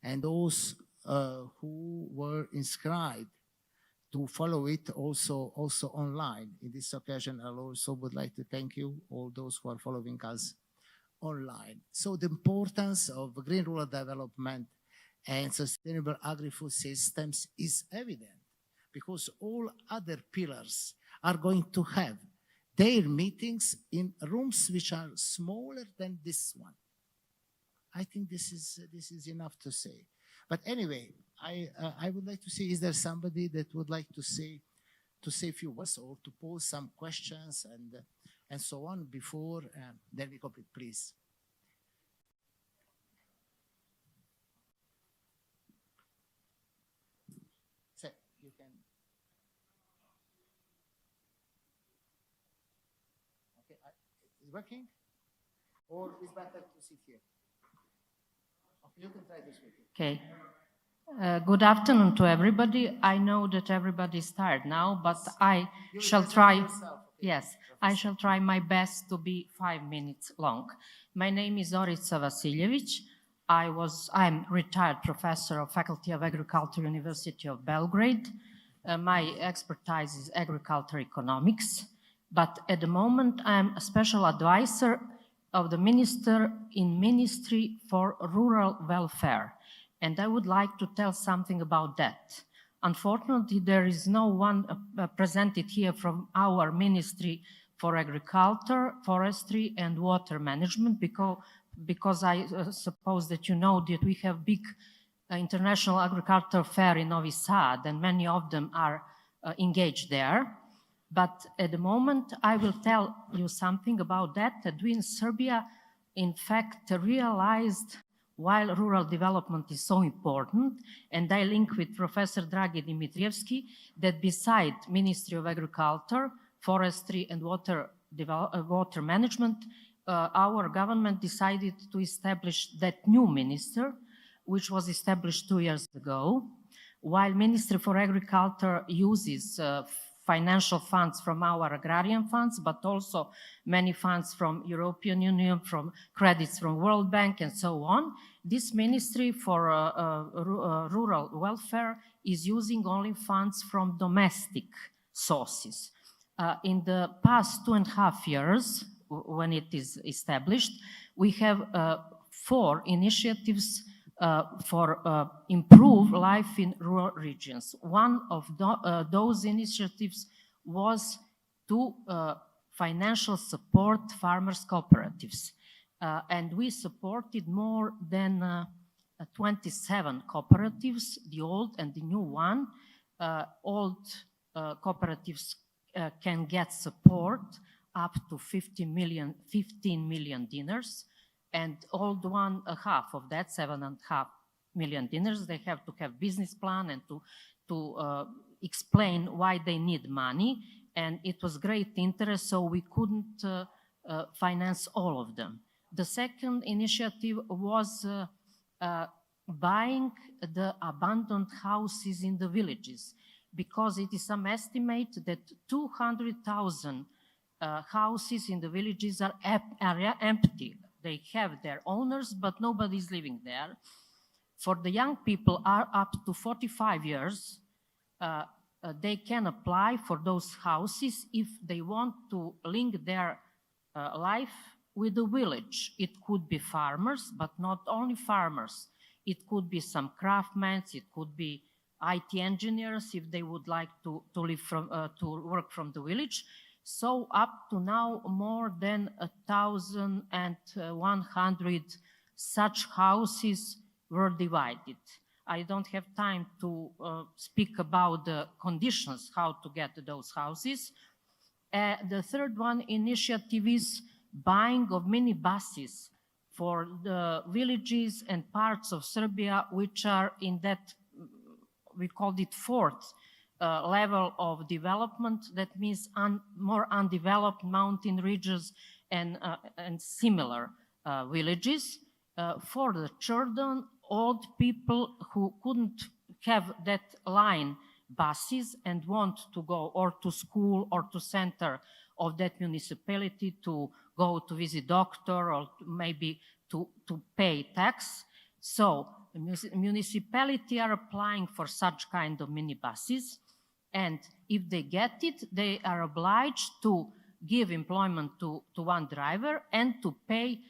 and those who were inscribed to follow it also online. In this occasion, I also would like to thank you, all those who are following us online. So the importance of green rural development and sustainable agri-food systems is evident because all other pillars are going to have their meetings in rooms which are smaller than this one. I think this is enough to say. But anyway, I would like to see, is there somebody that would like to say a few words or to pose some questions and so on before then we complete, please. So you can. Okay, is it working? Or is better to sit here? Okay, you can try this with you. Okay. Good afternoon to everybody. I know that everybody is tired now, but I shall try. Yes, I shall try my best to be 5 minutes long. My name is Zorica Vasiljevic. I'm retired professor of Faculty of Agriculture, University of Belgrade. My expertise is agriculture economics, but at the moment I'm a special advisor of the minister in Ministry for Rural Welfare, and I would like to tell something about that. Unfortunately, there is no one presented here from our Ministry for Agriculture, Forestry and Water Management, because I suppose that you know that we have big International Agriculture Fair in Novi Sad, and many of them are engaged there. But at the moment, I will tell you something about that we in Serbia, in fact, realized while rural development is so important, and I link with Professor Dragi Dimitrievski, that beside Ministry of Agriculture, Forestry and Water Management, our government decided to establish that new minister, which was established 2 years ago, while Ministry for Agriculture uses financial funds from our agrarian funds, but also many funds from European Union, from credits from World Bank and so on. This Ministry for Rural Welfare is using only funds from domestic sources. In the past 2.5 years, when it is established, we have 4 initiatives for improve life in rural regions. One of those initiatives was to financial support farmers' cooperatives. And we supported more than 27 cooperatives, the old and the new one. Old cooperatives can get support up to 15 million dinars. And old one, half of that, 7.5 million dinars, they have to have business plan and to explain why they need money. And it was great interest, so we couldn't finance all of them. The second initiative was buying the abandoned houses in the villages, because it is some estimate that 200,000 houses in the villages are empty. They have their owners, but nobody is living there. For the young people are up to 45 years, they can apply for those houses if they want to link their life with the village. It could be farmers, but not only farmers. It could be some craftsmen, it could be IT engineers if they would like to live from, to work from the village. So up to now, more than 1,100 such houses were divided. I don't have time to speak about the conditions, how to get those houses. The third one initiative is buying of minibuses for the villages and parts of Serbia which are in that, we called it fourth level of development. That means more undeveloped mountain regions and similar villages for the children, old people who couldn't have that line buses and want to go or to school or to center of that municipality to go to visit doctor or maybe to pay tax. So municipality are applying for such kind of minibuses, and if they get it, they are obliged to give employment to one driver and to pay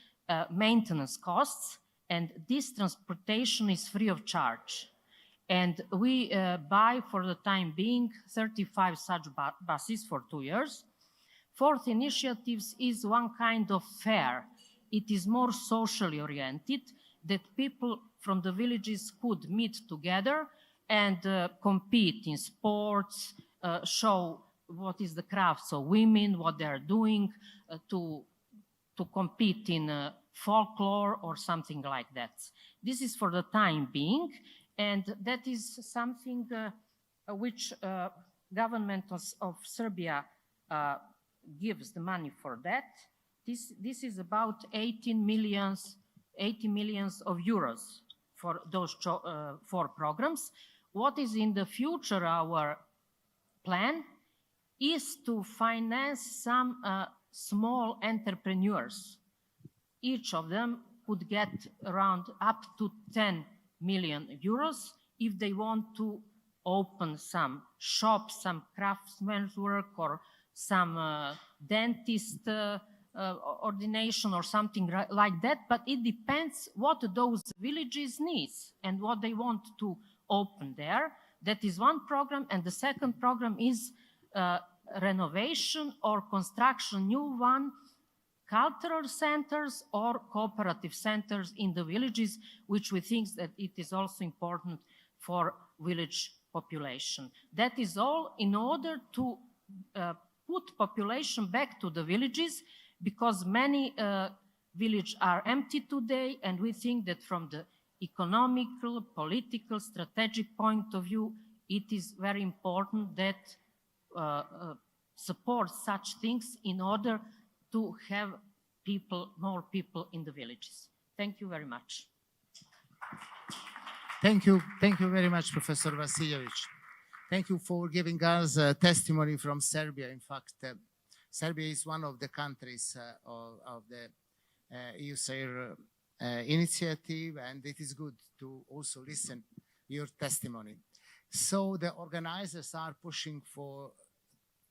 maintenance costs, and this transportation is free of charge. And we buy for the time being 35 such buses for 2 years. Fourth initiatives is one kind of fair. It is more socially oriented, that people from the villages could meet together and compete in sports, show what is the crafts of women, what they are doing, to compete in folklore or something like that. This is for the time being, and that is something which government of Serbia gives the money for that. This is about 80 million of euros for those 4 programs. What is in the future, our plan is to finance some small entrepreneurs. Each of them could get around up to 10 million euros if they want to open some shops, some craftsman's work, or some dentist ordination or something like that, but it depends what those villages need and what they want to open there. That is one program, and the second program is renovation or construction, new one, cultural centers or cooperative centers in the villages, which we think that it is also important for village population. That is all in order to put population back to the villages, because many villages are empty today, and we think that from the economical, political, strategic point of view, it is very important that support such things in order to have people, more people in the villages. Thank you very much. Thank you very much, Professor Vasiljevic. Thank you for giving us testimony from Serbia. In fact, Serbia is one of the countries of the EUSAIR initiative, and it is good to also listen your testimony. So the organizers are pushing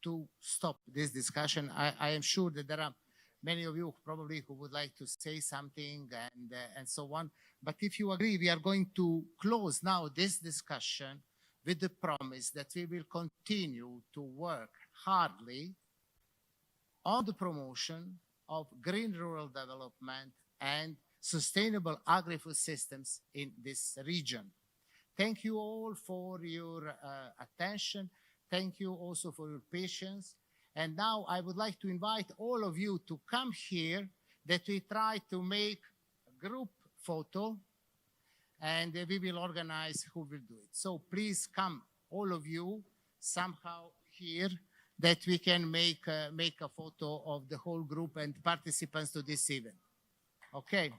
to stop this discussion. I am sure that there are many of you probably who would like to say something and so on. But if you agree, we are going to close now this discussion with the promise that we will continue to work hardly on the promotion of green rural development and sustainable agri-food systems in this region. Thank you all for your attention. Thank you also for your patience. And now I would like to invite all of you to come here, that we try to make a group photo, and we will organize who will do it. So please come, all of you, somehow here, that we can make a photo of the whole group and participants to this event. Okay.